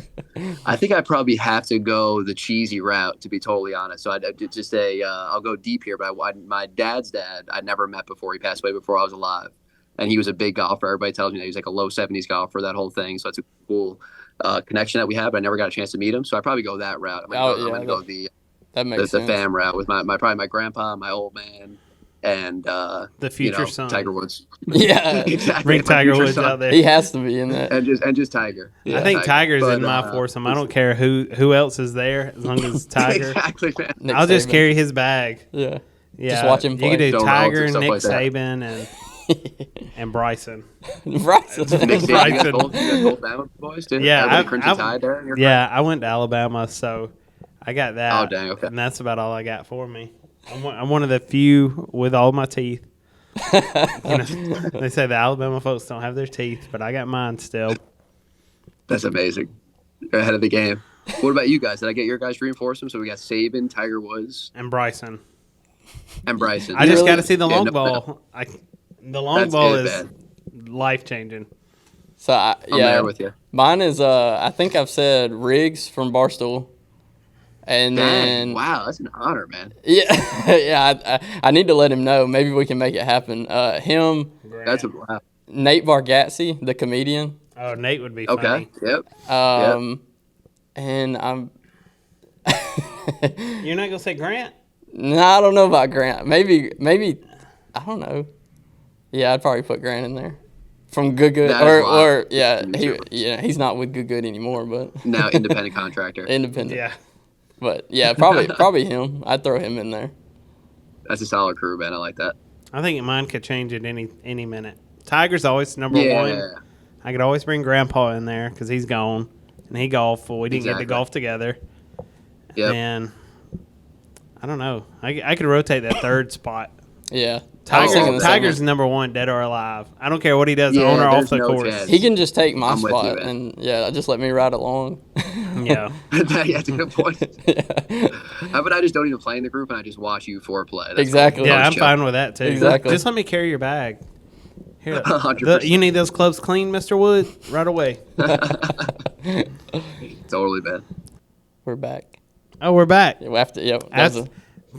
C: I think I probably have to go the cheesy route, to be totally honest. So I'd just say I'll go deep here. But my dad's dad, I'd never met before. He passed away before I was alive, and he was a big golfer. Everybody tells me that he's like a low 70s golfer, that whole thing. So it's a cool connection that we have. But I never got a chance to meet him, so I probably go that route. I'm gonna go the fam route with probably my grandpa, my old man, and
A: the future son,
C: Tiger Woods.
B: Yeah,
C: Exactly.
A: Bring Tiger Woods out there.
B: He has to be in that.
C: and just Tiger.
A: I think Tiger's in my foursome. I don't care who else is there as long as Tiger.
C: Exactly, man.
B: Nick
A: I'll just
B: Saban.
A: carry his bag.
B: Yeah.
A: Yeah,
B: Just watch him play.
A: You could do
C: Don't
A: Tiger,
C: stuff
A: Nick
C: like that.
A: Saban, and Bryson.
B: Right.
C: Nick Saban, you guys both Bama boys too?
A: Yeah,
C: Everybody Crimson Tide there in your
A: Yeah, I went to Alabama, so I got that.
C: Oh, dang, okay.
A: And that's about all I got for me. I'm one of the few with all my teeth. They say the Alabama folks don't have their teeth, but I got mine still.
C: That's amazing. You're ahead of the game. What about you guys? Did I get your guys' reinforcements? So we got Saban, Tiger Woods,
A: And Bryson.
C: and Bryson.
A: I just
B: really-
A: got to see the long
C: no,
A: ball. The long
C: That's
A: ball
C: good,
A: is
C: man.
A: life changing.
B: So
C: I'm there with you.
B: mine is I think I've said Riggs from Barstool, and then
C: Dang, wow, that's an honor, man.
B: yeah, I need to let him know. Maybe we can make it happen. Him,
C: That's a wow.
B: Nate Bargatze, the comedian.
A: Oh, Nate would be
C: Okay.
A: funny.
C: Yep.
B: And I'm.
A: You're not gonna say Grant?
B: No, I don't know about Grant. Maybe I don't know. Yeah, I'd probably put Grant in there from Good
C: That is
B: or
C: wild.
B: he's not with Good anymore, but
C: Now independent contractor.
B: independent.
A: Yeah.
B: But yeah, probably him. I'd throw him in there.
C: That's a solid crew, man. I like that.
A: I think mine could change at any minute. Tiger's always number
C: Yeah.
A: one. I could always bring Grandpa in there because he's gone and he golfed. Well, we didn't get
C: Exactly.
A: to golf together.
C: Yep.
A: And I don't know. I could rotate that third spot.
B: Yeah. I was thinking the same
A: Tiger's
B: one.
A: number one, dead or alive. I don't care what he does,
C: Yeah,
A: on or off
C: there's
A: the
C: no
A: course.
C: chance.
B: He can just take my
C: I'm with you,
B: spot
C: man.
B: and just let me ride along.
A: Yeah.
C: That's a good point.
B: Yeah.
C: How about I just don't even play in the group and I just watch you foreplay? That's
B: Exactly.
C: cool.
A: Yeah, I'm
C: Chill.
A: fine with that too.
B: Exactly.
A: Just let me carry your bag. Here,
C: 100%.
A: you need those clubs clean, Mr. Wood? Right away.
C: Totally, man.
B: We're back.
A: Oh, we're back.
B: Yeah, we have to. Yep. that was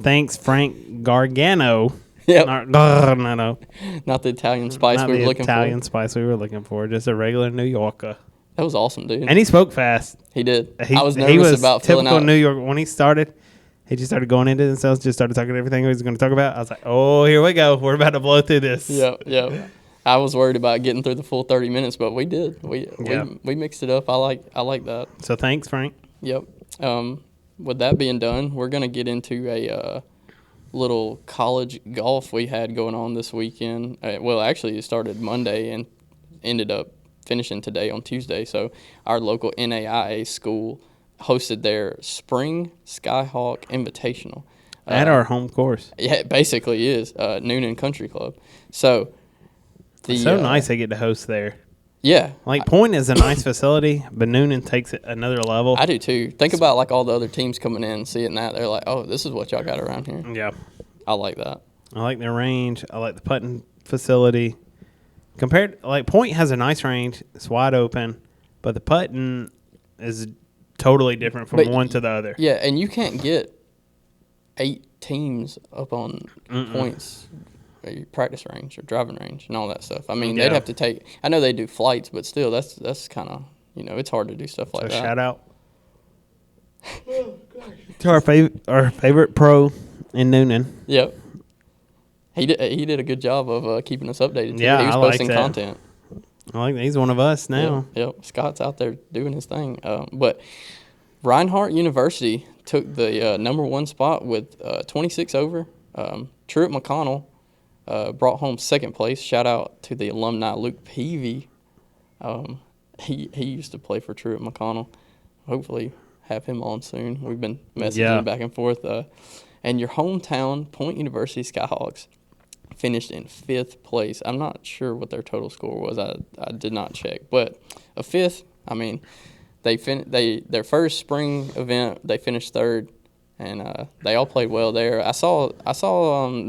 A: Thanks, Frank Gargano.
B: Yep.
A: No.
B: Not the Italian spice
A: Not
B: we were
A: the
B: looking
A: Italian
B: for.
A: spice we were looking for. Just a regular New Yorker.
B: That was awesome, dude.
A: And he spoke fast.
B: He did.
A: He
B: I was
A: he
B: nervous
A: was
B: about filling
A: typical
B: out.
A: New York. When he started, he just started going into themselves, just started talking everything he was going to talk about. I was like, oh, here we go. We're about to blow through this.
B: Yep. I was worried about getting through the full 30 minutes, but we did. We mixed it up. I like that.
A: So thanks, Frank.
B: Yep. With that being done, we're gonna get into a little college golf we had going on this weekend. Well, actually, it started Monday and ended up finishing today on Tuesday. So our local NAIA school hosted their Spring Skyhawk Invitational.
A: At our home course.
B: Yeah, it basically is Noonan Country Club. So
A: It's so nice they get to host there.
B: Yeah,
A: Like, Point is a nice facility, but Noonan takes it another level.
B: I do too. Think about like all the other teams coming in and seeing that. They're like, oh, this is what y'all got around here.
A: Yeah.
B: I like that.
A: I like their range. I like the putting facility. Point has a nice range. It's wide open, but the putting is totally different from
B: But
A: one to the other.
B: Yeah, and you can't get 8 teams up on Point's practice range or driving range and all that stuff. I mean, they'd have to take. I know they do flights, but still, that's kind of it's hard to do stuff like
A: So
B: that.
A: shout out to our favorite pro in Noonan.
B: Yep. He did a good job of keeping us updated. Too.
A: Yeah,
B: he was
A: I like
B: posting
A: that.
B: content.
A: I like that. He's one of us now.
B: Yep. Scott's out there doing his thing. But Reinhardt University took the number 1 spot with 26 over. Truett McConnell brought home 2nd place. Shout out to the alumni Luke Peavy. He used to play for Truett McConnell. Hopefully have him on soon. We've been messaging back and forth. And your hometown Point University Skyhawks finished in 5th place. I'm not sure what their total score was. I did not check, but a 5th. I mean, their first spring event they finished 3rd, and they all played well there. I saw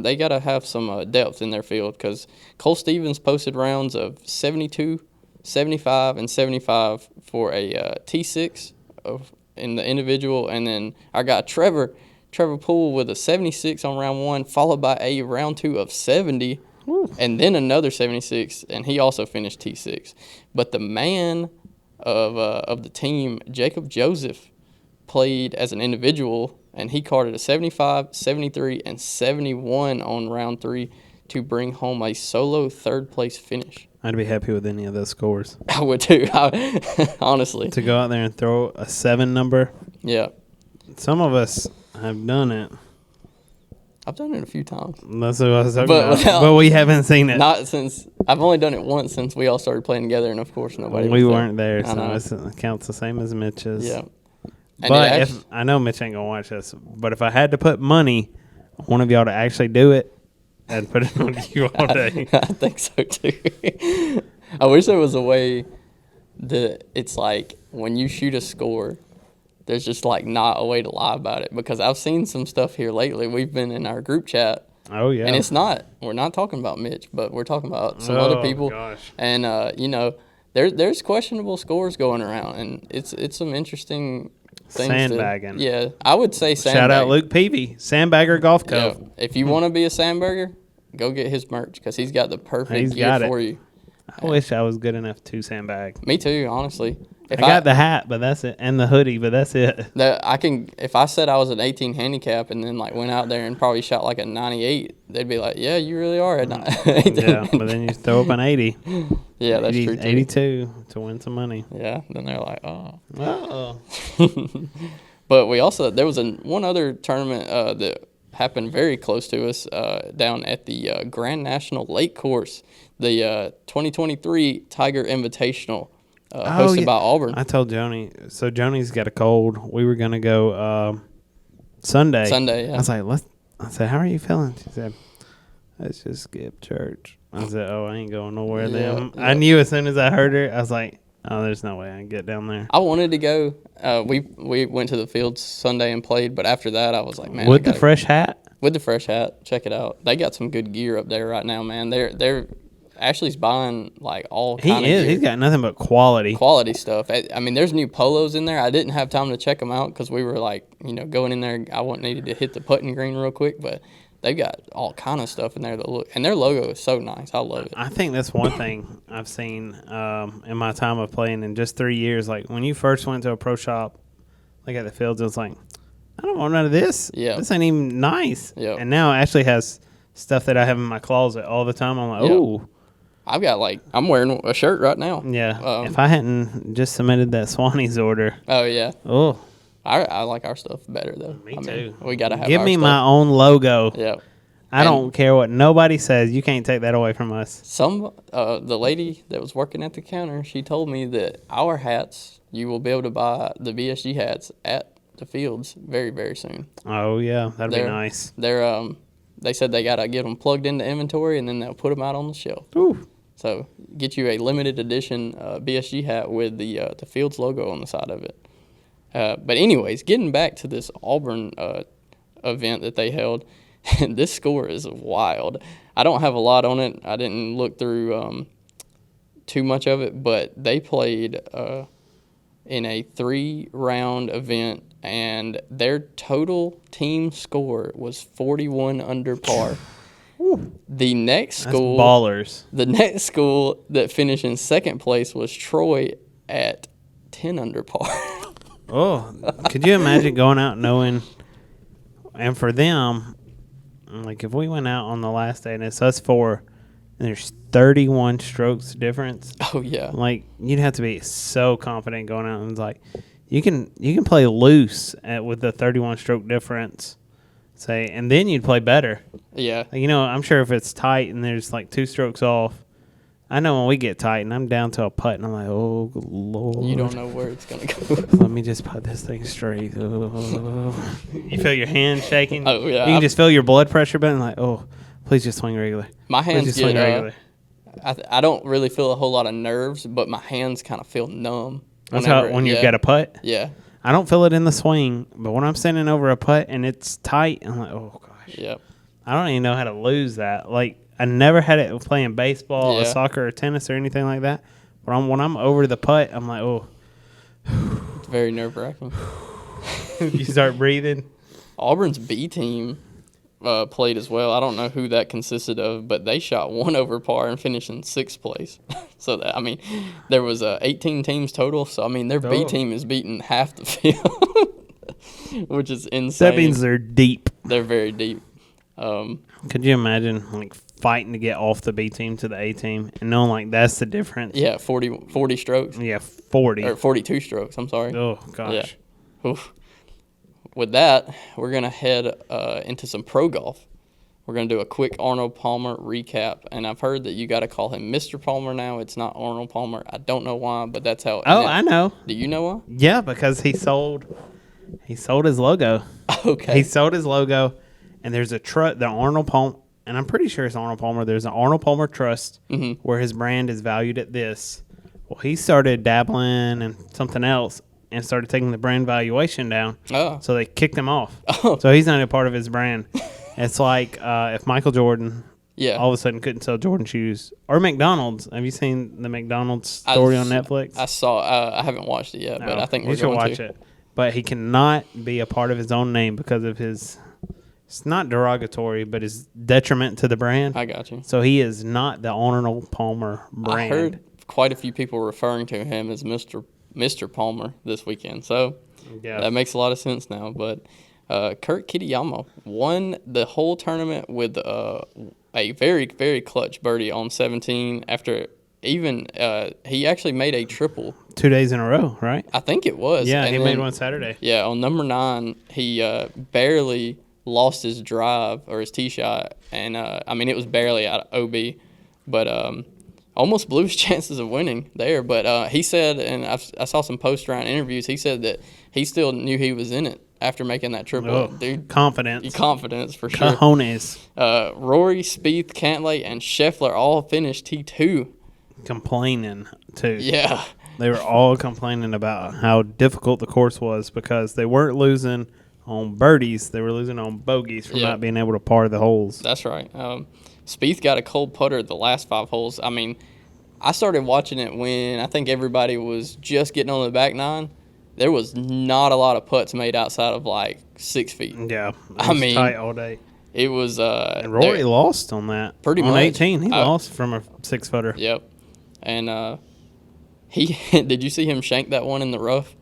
B: they got to have some depth in their field because Cole Stevens posted rounds of 72, 75, and 75 for a T6 in the individual, and then I got Trevor Poole with a 76 on round 1, followed by a round 2 of 70, and then another 76, and he also finished T6. But the man of the team, Jacob Joseph, played as an individual, and he carded a 75, 73, and 71 on round 3 to bring home a solo 3rd place finish.
A: I'd be happy with any of those scores.
B: I would too, honestly.
A: To go out there and throw a 7 number.
B: Yeah.
A: Some of us have done it.
B: I've done it a few times.
A: That's what I was talking
B: But
A: about. But we haven't seen it.
B: Not since I've only done it once since we all started playing together, and of course nobody.
A: We
B: was
A: weren't there,
B: I know.
A: so it counts the same as Mitch's.
B: Yeah. And
A: But
B: it
A: if I know Mitch ain't gonna watch this, but if I had to put money on one of y'all to actually do it, I'd put it on you all day.
B: I think so too. I wish there was a way that it's like when you shoot a score there's just like not a way to lie about it, because I've seen some stuff here lately. We've been in our group chat.
A: Oh yeah.
B: And we're not talking about Mitch, but we're talking about some other people.
A: Gosh.
B: And there's questionable scores going around, and it's some interesting things.
A: Sandbagging.
B: Yeah, I would say sandbagging.
A: Shout out Luke Peavy, Sandbagger Golf Co.
B: Yeah, if you want to be a sandbagger, go get his merch, because he's got the perfect gear for you.
A: I wish I was good enough to sandbag.
B: Me too, honestly.
A: I got the hat, but that's it, and the hoodie, but that's it.
B: If I said I was an 18 handicap and then like went out there and probably shot like a 98, they'd be like, "Yeah, you really are at 18."
A: Yeah, but then you throw up an 80.
B: Yeah, that's
A: 80,
B: true too.
A: 82 to win some money.
B: Yeah, then they're like, "Oh."
A: Oh.
B: But there was one other tournament that happened very close to us down at the Grand National Lake Course, the 2023 Tiger Invitational. Hosted by Auburn.
A: I told Joni. So Joni's got a cold. We were gonna go Sunday.
B: Sunday, yeah.
A: I was like, I said, how are you feeling? She said, let's just skip church. I said, oh, I ain't going nowhere then. I knew as soon as I heard her. I was like, oh, there's no way I can get down there.
B: I wanted to go. We went to the fields Sunday and played, but after that, I was like, man.
A: With the fresh hat?
B: With the fresh hat. Check it out. They got some good gear up there right now, man. They're Ashley's buying like all kind of gear.
A: He's got nothing but quality
B: stuff. I mean, there's new polos in there. I didn't have time to check them out because we were like, going in there. I needed to hit the putting green real quick, but they've got all kind of stuff in there that look, and their logo is so nice. I love it. I
A: think that's one thing I've seen in my time of playing in just 3 years. Like when you first went to a pro shop, like at the fields, it was like, I don't want none of this.
B: Yeah,
A: this ain't even nice.
B: Yeah,
A: and now it actually has stuff that I have in my closet all the time. I'm like, oh.
B: I've got I'm wearing a shirt right now.
A: Yeah. If I hadn't just submitted that Swannies order.
B: Oh, yeah.
A: Oh.
B: I like our stuff better, though.
A: Me too.
B: We got to have
A: Give
B: our
A: me
B: stuff.
A: my own logo.
B: Yeah.
A: I don't care what nobody says. You can't take that away from us.
B: The lady that was working at the counter, she told me that our hats, you will be able to buy the BSG hats at the fields very, very soon.
A: Oh, yeah. That'd be nice.
B: They said they got to get them plugged into inventory, and then they'll put them out on the shelf.
A: Ooh.
B: So get you a limited edition BSG hat with the Fields logo on the side of it. But anyways, getting back to this Auburn event that they held, this score is wild. I don't have a lot on it. I didn't look through too much of it, but they played in a 3-round event, and their total team score was 41 under par. The next school,
A: ballers.
B: The next school that finished in second place was Troy at 10 under par.
A: Oh, could you imagine going out knowing? And for them, like if we went out on the last day and it's us 4, and there's 31 strokes difference.
B: Oh yeah.
A: Like you'd have to be so confident going out, and it's like you can play loose with the 31 stroke difference. And then you'd play better.
B: Yeah.
A: I'm sure if it's tight and there's like 2 strokes off, I know when we get tight and I'm down to a putt and I'm like, oh, Lord.
B: You don't know where it's going to go.
A: Let me just putt this thing straight. Oh. You feel your hand shaking.
B: Oh, yeah.
A: You can just feel your blood pressure button like, oh, please just swing regular.
B: My hands get, I don't really feel a whole lot of nerves, but my hands kind of feel numb.
A: That's when you get a putt?
B: Yeah.
A: I don't feel it in the swing, but when I'm standing over a putt and it's tight, I'm like, oh, gosh.
B: Yep.
A: I don't even know how to lose that. Like, I never had it playing baseball or soccer or tennis or anything like that. But when I'm over the putt, I'm like, oh.
B: It's very nerve-wracking.
A: You start breathing.
B: Auburn's B team played as well. I don't know who that consisted of, but they shot 1 over par and finished in 6th place. So, there was 18 teams total. So, their B team is beating half the field, which is insane.
A: That means they're deep.
B: They're very deep.
A: Could you imagine, like, fighting to get off the B team to the A team and knowing, like, that's the difference?
B: Yeah, 40 strokes.
A: Yeah, 40.
B: Or 42 strokes, I'm sorry.
A: Oh, gosh.
B: Yeah. Oof. With that, we're going to head into some pro golf. We're going to do a quick Arnold Palmer recap. And I've heard that you got to call him Mr. Palmer now. It's not Arnold Palmer. I don't know why, but that's how.
A: I know.
B: Do you know why?
A: Yeah, because he sold his logo.
B: Okay.
A: He sold his logo, and there's the Arnold Palmer, and I'm pretty sure it's Arnold Palmer. There's an Arnold Palmer Trust where his brand is valued at this. Well, he started dabbling and something else, and started taking the brand valuation down.
B: Oh.
A: So they kicked him off.
B: Oh.
A: So he's not a part of his brand. It's like if Michael Jordan all of a sudden couldn't sell Jordan shoes. Or McDonald's. Have you seen the McDonald's story on Netflix?
B: I saw. I haven't watched it yet, but I think we're
A: going to.
B: going
A: watch it. But he cannot be a part of his own name because of his, it's not derogatory, but his detriment to the brand.
B: I got you.
A: So he is not the Arnold Palmer brand.
B: I heard quite a few people referring to him as Mr. Palmer this weekend. So that makes a lot of sense now. But Kurt Kitayama won the whole tournament with a very, very clutch birdie on 17 after even he actually made a triple
A: 2 days in a row, right?
B: I think it was.
A: Yeah,
B: and
A: he
B: then,
A: made one Saturday.
B: Yeah, on number 9, he barely lost his drive or his tee shot, and I mean it was barely out of OB, but almost blew his chances of winning there. But he said, and I saw some post-round interviews, he said that he still knew he was in it after making that triple.
A: Oh,
B: Dude,
A: confidence
B: for sure.
A: Cojones.
B: Rory, Spieth, Cantlay, and Scheffler all finished T2.
A: Complaining too.
B: Yeah.
A: They were all complaining about how difficult the course was because they weren't losing on birdies. They were losing on bogeys from not being able to par the holes.
B: That's right. Spieth got a cold putter the last 5 holes. I mean, I started watching it when I think everybody was just getting on the back 9. There was not a lot of putts made outside of like 6 feet.
A: Yeah.
B: I mean,
A: tight all day.
B: It was.
A: And Rory lost on that.
B: Pretty much.
A: On 18, he lost from a 6-footer.
B: Yep. And he did you see him shank that one in the rough?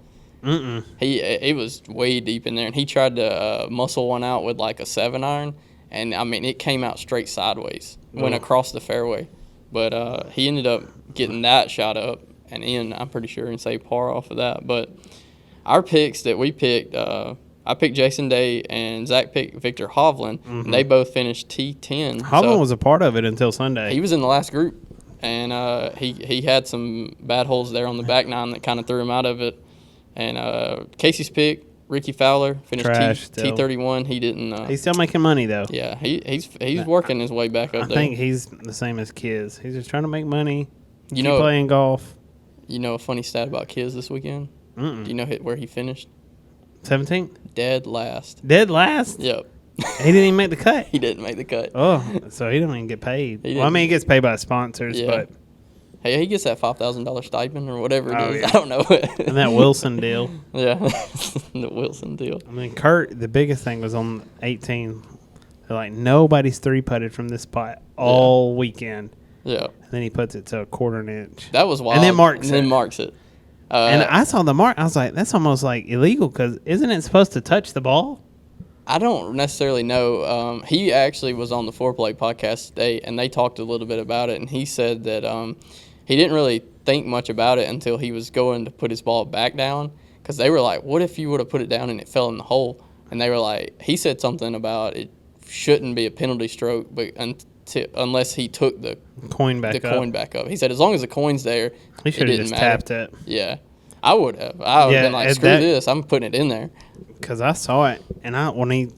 A: Mm-mm.
B: It was way deep in there, and he tried to muscle one out with like a 7-iron, and I mean it came out straight sideways, went across the fairway, but he ended up getting that shot up and in. I'm pretty sure and say par off of that. But our picks that we picked, I picked Jason Day and Zach picked Victor Hovland.
A: Mm-hmm.
B: And they both finished T10.
A: Hovland was a part of it until Sunday.
B: He was in the last group. And he had some bad holes there on the back 9 that kind of threw him out of it. And Casey's pick, Ricky Fowler, finished T31. He didn't.
A: He's still making money though.
B: Yeah, he's working his way back up there.
A: I think he's the same as Kiz. He's just trying to make money.
B: You know,
A: playing golf.
B: You know a funny stat about Kiz this weekend?
A: Mm-mm.
B: Do you know where he finished?
A: 17th.
B: Dead last.
A: Dead last.
B: Yep.
A: He didn't even make the cut.
B: He didn't make the cut.
A: Oh, so he don't even get paid. Well, I mean, he gets paid by sponsors, but
B: hey, he gets that $5,000 stipend or whatever it is.
A: Yeah.
B: I don't know.
A: And that Wilson deal.
B: Yeah, the Wilson deal.
A: I mean, Kurt, the biggest thing was on 18. They're like, nobody's 3-putted from this spot all weekend.
B: Yeah.
A: And then he puts it to a 1/4 inch.
B: That was wild.
A: And then marks it. And I saw the mark. I was like, that's almost like illegal because isn't it supposed to touch the ball?
B: I don't necessarily know. He actually was on the Foreplay podcast today, and they talked a little bit about it, and he said that he didn't really think much about it until he was going to put his ball back down because they were like, what if you would have put it down and it fell in the hole? And they were like, he said something about it shouldn't be a penalty stroke but unless he took the coin back up. He said as long as the coin's there,
A: he should have just tapped it.
B: Yeah. I would have. I would have been like, screw this. I'm putting it in there. Because
A: I saw it, and when he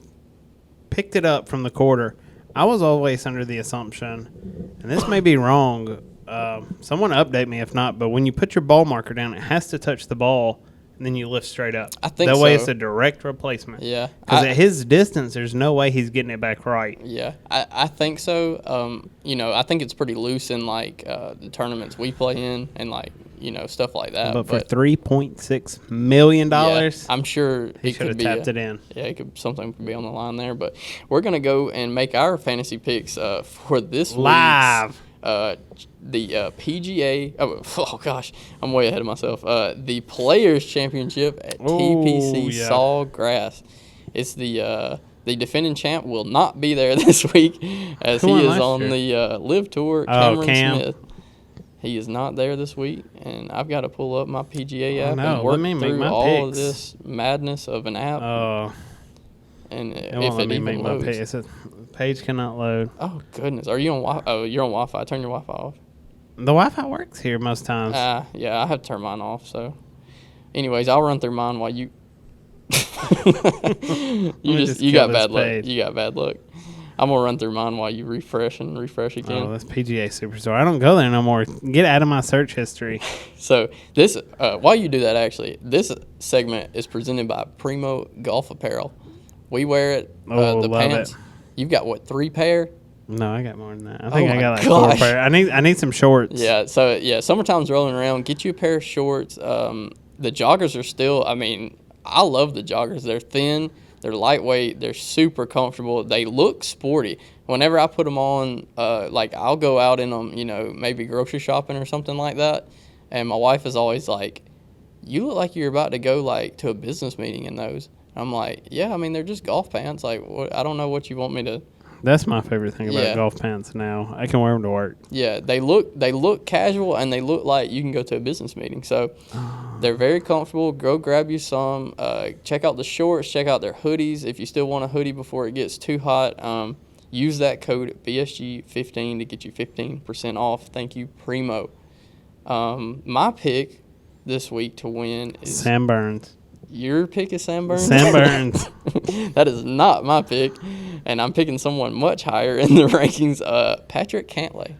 A: picked it up from the quarter, I was always under the assumption, and this may be wrong, someone update me if not, but when you put your ball marker down, it has to touch the ball, and then you lift straight up.
B: I think
A: that way it's a direct replacement.
B: Yeah.
A: Because at his distance, there's no way he's getting it back right.
B: Yeah, I think so. I think it's pretty loose in, like, the tournaments we play in and, like, stuff like that.
A: But for $3.6 million,
B: I'm sure
A: he should have tapped it in.
B: Yeah, something could be on the line there. But we're going to go and make our fantasy picks for this
A: live.
B: The PGA. Oh gosh, I'm way ahead of myself. The Players Championship at TPC Sawgrass. It's the defending champ will not be there this week as he is on the Live Tour. Cameron Smith. He is not there this week, and I've got to pull up my PGA app and work through all of this madness of an app.
A: Oh.
B: And if it even loads.
A: The page cannot load.
B: Oh, goodness. Are you on Wi-Fi? Oh, you're on Wi-Fi. Turn your Wi-Fi off.
A: The Wi-Fi works here most times.
B: Yeah, I have to turn mine off. So, anyways, I'll run through mine while you... you got bad luck. You got bad luck. I'm gonna run through mine while you refresh again.
A: Oh, that's PGA Superstore. I don't go there no more. Get out of my search history.
B: So this, while you do that, actually, this segment is presented by Primo Golf Apparel. We wear it.
A: Oh,
B: The
A: love
B: pants.
A: it.
B: You've got what, 3 pair?
A: No, I got more than that. I think
B: Oh
A: I
B: my
A: got like
B: gosh.
A: 4 pair. I need some shorts.
B: Yeah. So yeah, summertime's rolling around. Get you a pair of shorts. The joggers are still. I mean, I love the joggers. They're thin. They're lightweight. They're super comfortable. They look sporty. Whenever I put them on, like I'll go out in them, maybe grocery shopping or something like that. And my wife is always like, "You look like you're about to go like to a business meeting in those." I'm like, "Yeah, I mean they're just golf pants. Like, I don't know what you want me to."
A: That's my favorite thing about
B: Yeah.
A: golf pants now. I can wear them to work.
B: Yeah, they look casual and they look like you can go to a business meeting. So they're very comfortable. Go grab you some. Check out the shorts. Check out their hoodies. If you still want a hoodie before it gets too hot, use that code BSG15 to get you 15% off. Thank you, Primo. My pick this week to win is
A: Sam Burns.
B: Your pick is Sam Burns?
A: Sam Burns.
B: That is not my pick, and I'm picking someone much higher in the rankings. Patrick Cantlay.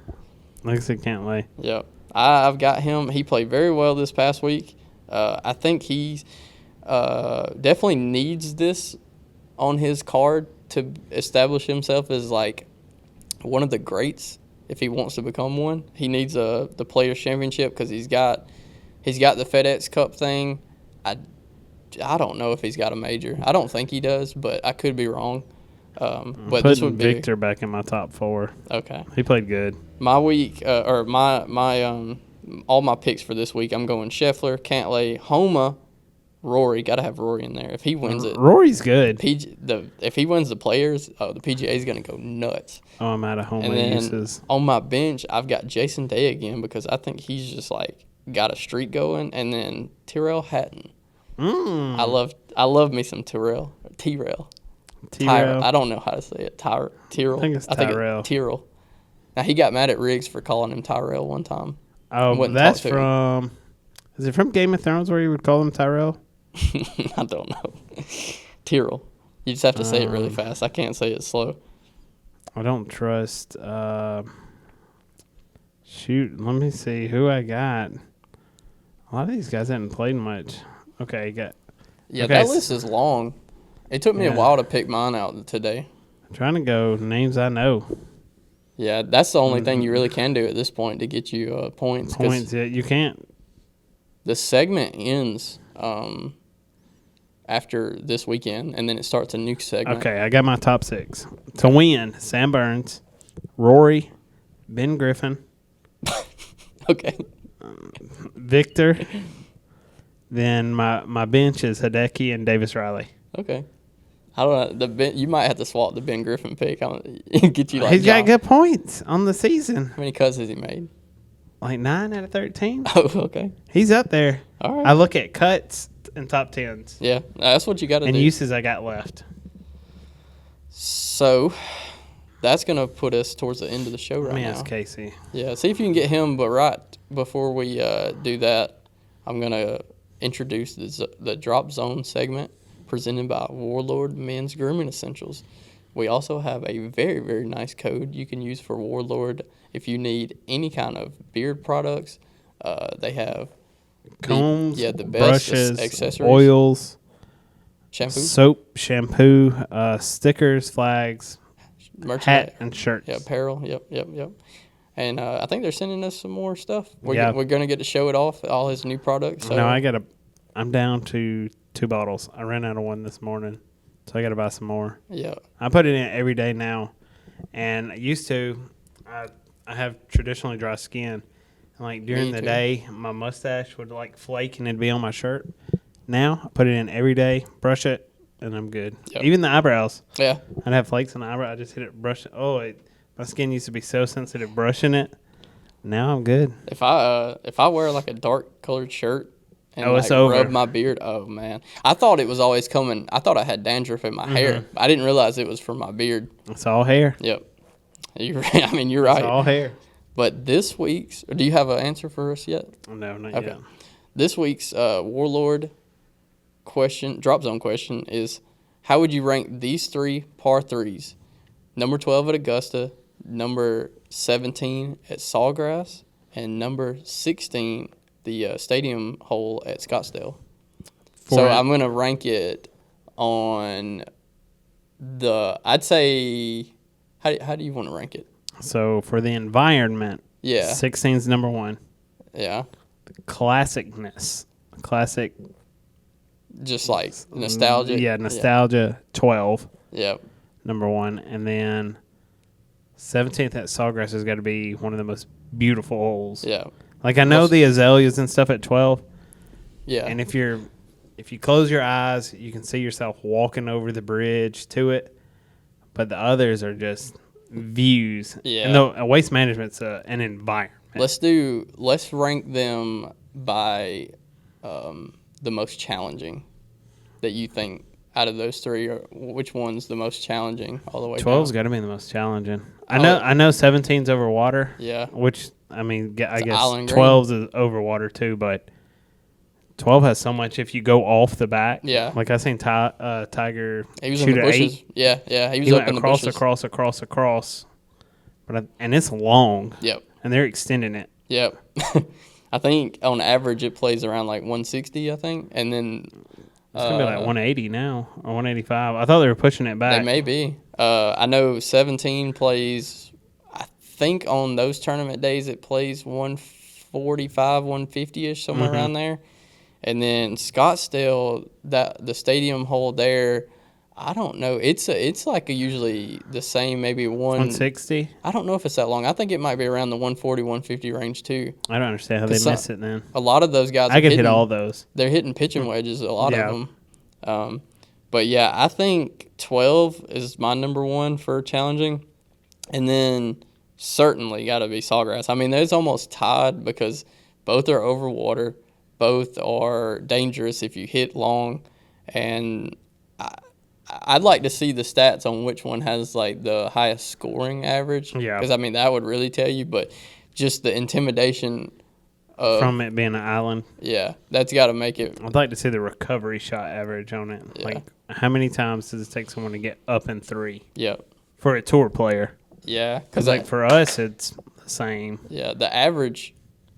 A: Looks like can't lay.
B: Yep, I've got him. He played very well this past week. I think he definitely needs this on his card to establish himself as like one of the greats. If he wants to become one, he needs the Players Championship because he's got the FedEx Cup thing. I don't know if he's got a major. I don't think he does, but I could be wrong. But this would be
A: Victor back in my top 4.
B: Okay.
A: He played good.
B: My week, or my all my picks for this week, I'm going Scheffler, Cantlay, Homa, Rory. Got to have Rory in there. If he wins it,
A: Rory's good.
B: if he wins the Players, the PGA is going to go nuts.
A: Oh, I'm out of home
B: And then
A: uses.
B: on my bench, I've got Jason Day again because I think he's just like got a streak going, and then Tyrrell Hatton. I love me some Tyrrell.
A: Tyrrell.
B: I don't know how to say it. Tyrrell.
A: I think it's Tyrell.
B: Tyrrell. Now he got mad at Riggs for calling him Tyrell one time.
A: Oh,
B: Wouldn't
A: that's
B: talk to him.
A: from. Is it from Game of Thrones where you would call him Tyrell?
B: I don't know. Tyrrell. You just have to say it really fast. I can't say it slow.
A: I don't trust. Shoot, let me see who I got. A lot of these guys haven't played much. Okay, got.
B: Yeah,
A: okay,
B: that list is long. It took me a while to pick mine out today.
A: I'm trying to go names I know.
B: Yeah, that's the only thing you really can do at this point to get you points. 'Cause
A: Points, yeah, you can't.
B: the segment ends after this weekend, and then it starts a new segment.
A: Okay, I got my top 6. To win, Sam Burns, Rory, Ben Griffin,
B: Okay.
A: Victor. Then my bench is Hideki and Davis Riley.
B: Okay. I don't know. You might have to swap the Ben Griffin pick. Get you like
A: He's got
B: John.
A: good points on the season.
B: How many cuts has he made?
A: Like 9 out of 13.
B: Oh, okay.
A: He's up there.
B: All right.
A: I look at cuts and top 10s.
B: Yeah, that's what you got to
A: And
B: do.
A: uses I got left.
B: So that's going to put us towards the end of the show
A: Let
B: right
A: me
B: now.
A: ask Casey.
B: Yeah, see if you can get him. But right before we do that, I'm going to introduce the Drop Zone segment presented by Warlord Men's Grooming Essentials. We also have a very, very nice code you can use for Warlord if you need any kind of beard products. They have
A: Combs,
B: the best
A: brushes,
B: accessories.
A: oils,
B: Shampoo,
A: soap, shampoo, stickers, flags,
B: merchandise,
A: hat, and shirts.
B: yeah, apparel. Yep. And I think they're sending us some more stuff. We're going to get to show it off, all his new products. So.
A: No, I'm down to 2 bottles. I ran out of one this morning, so I got to buy some more.
B: Yeah.
A: I put it in every day now, and I used to. I have traditionally dry skin, and like during
B: Me
A: the
B: too.
A: day, my mustache would like flake and it'd be on my shirt. Now I put it in every day, brush it, and I'm good.
B: Yep.
A: Even the eyebrows.
B: Yeah.
A: I'd have flakes on the eyebrow. I just hit it, brush it. My skin used to be so sensitive brushing it. Now I'm good.
B: If I wear like a dark colored shirt and
A: it's
B: like
A: over.
B: rub my beard, oh man, I thought it was always coming. I thought I had dandruff in my hair. I didn't realize it was from my beard.
A: It's all hair.
B: Yep. You're right. I mean, you're
A: It's
B: right.
A: all hair.
B: But this week's, do you have an answer for us yet?
A: No, not
B: Okay.
A: yet.
B: This week's Warlord question, drop zone question is, how would you rank these 3 par 3s? number 12 at Augusta, number 17 at Sawgrass, and number 16, the stadium hole at Scottsdale. So I'm going to rank it on I'd say, how do you want to rank it?
A: So for the environment, 16's number 1.
B: Yeah.
A: Classic.
B: Just like nostalgia.
A: Yeah, nostalgia, 12.
B: Yep.
A: Number 1. And then 17th at Sawgrass has got to be one of the most beautiful holes.
B: Yeah.
A: Like I know the azaleas and stuff at 12.
B: Yeah.
A: And if you close your eyes, you can see yourself walking over the bridge to it. But the others are just views.
B: Yeah.
A: And the waste management's an environment.
B: Let's rank them by the most challenging that you think out of those three, or which one's the most challenging all the way
A: 12's got to be the most challenging. I know 17's over water.
B: Yeah.
A: Which, I mean, I guess
B: Island
A: 12's is over water too, but 12 has so much if you go off the back.
B: Yeah.
A: Like I seen Tiger
B: he was
A: shoot
B: in the
A: at
B: bushes.
A: 8.
B: Yeah. He was
A: He
B: up
A: went
B: in the bushes.
A: across. And it's long.
B: Yep.
A: And they're extending it.
B: Yep. I think on average it plays around like 160, I think. And then
A: It's going to be like 180 now or 185. I thought they were pushing it back.
B: they may be. I know 17 plays, I think on those tournament days it plays 145, 150-ish, somewhere around there. And then Scottsdale, the stadium hole there, I don't know. It's like usually the same, maybe
A: 160?
B: I don't know if it's that long. I think it might be around the 140, 150 range too.
A: I don't understand how they miss it then.
B: A lot of those guys
A: I could hit all those.
B: They're hitting pitching wedges, a lot of them. But yeah, I think 12 is my number 1 for challenging. And then certainly got to be Sawgrass. I mean, there's almost tied because both are over water. Both are dangerous if you hit long. And I'd like to see the stats on which one has like the highest scoring average.
A: Yeah.
B: Because, I mean, that would really tell you. But just the intimidation
A: from it being an island.
B: Yeah, that's got to make it.
A: I'd like to see the recovery shot average on it.
B: Yeah.
A: Like, how many times does it take someone to get up in 3?
B: Yep.
A: For a tour player.
B: Yeah.
A: Because, like, for us, it's the same.
B: Yeah, the average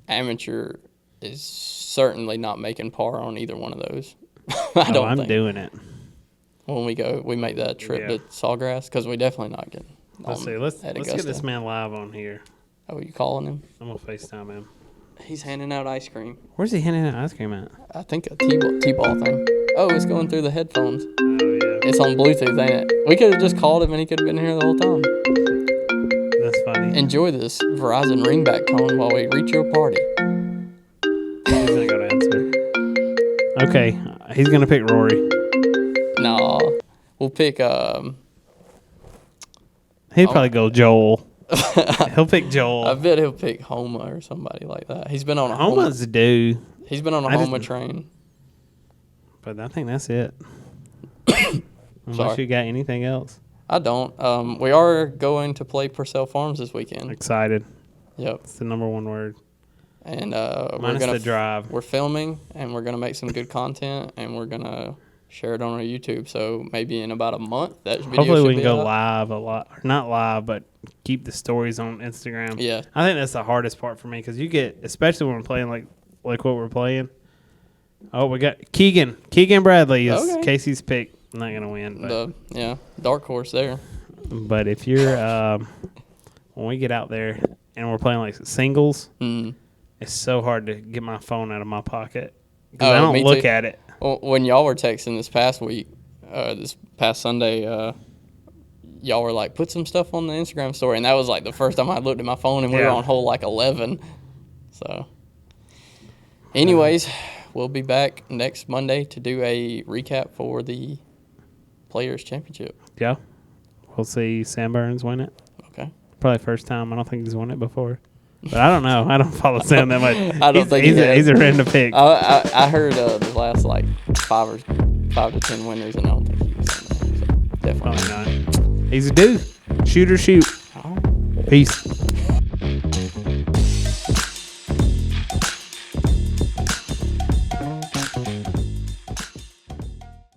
B: amateur is certainly not making par on either one of those. I'm
A: doing it.
B: When we make that trip to Sawgrass, because we definitely not getting.
A: Let's get this man live on here.
B: Oh, you calling him?
A: I'm gonna FaceTime him.
B: He's handing out ice cream.
A: Where's he handing out ice cream at?
B: I think a T-ball thing. Oh, it's going through the headphones.
A: Oh yeah.
B: It's on Bluetooth, ain't it? We could have just called him and he could have been here the whole time.
A: That's funny.
B: Enjoy this Verizon ringback tone while we reach your party.
A: He's gonna go to answer. Okay, he's gonna pick Rory.
B: No, we'll pick.
A: He'd probably go Joel. He'll pick Joel.
B: I bet he'll pick Homa or somebody like that. He's been on a
A: Homa's due.
B: He's been on a Homa train.
A: But I think that's it. Unless you got anything else.
B: I don't. We are going to play Purcell Farms this weekend.
A: Excited.
B: Yep.
A: It's the number one word.
B: And
A: we're gonna drive.
B: We're filming, and we're gonna make some good content, and we're gonna share it on our YouTube. So maybe in about a month, that video
A: hopefully we can go
B: out.
A: live a lot. Or not live, but keep the stories on Instagram.
B: Yeah.
A: I think that's the hardest part for me because you get, especially when we're playing like what we're playing. Oh, we got Keegan Bradley is Casey's pick. I'm not gonna win. But
B: dark horse there.
A: But if you're when we get out there and we're playing like singles, it's so hard to get my phone out of my pocket because I don't look at it.
B: Well, when y'all were texting this past week, this past Sunday, y'all were like, put some stuff on the Instagram story. And that was like the first time I looked at my phone, and we were on hole like 11. So, anyways, we'll be back next Monday to do a recap for the Players' Championship.
A: Yeah. We'll see Sam Burns win it.
B: Okay.
A: Probably first time. I don't think he's won it before. But I don't know. I don't follow Sam that much.
B: I don't think
A: he's a random pick.
B: I heard the last like 5 to 10 winners, and I don't think he was in there. So definitely
A: Probably not. He's a dude. Shoot or shoot. Peace.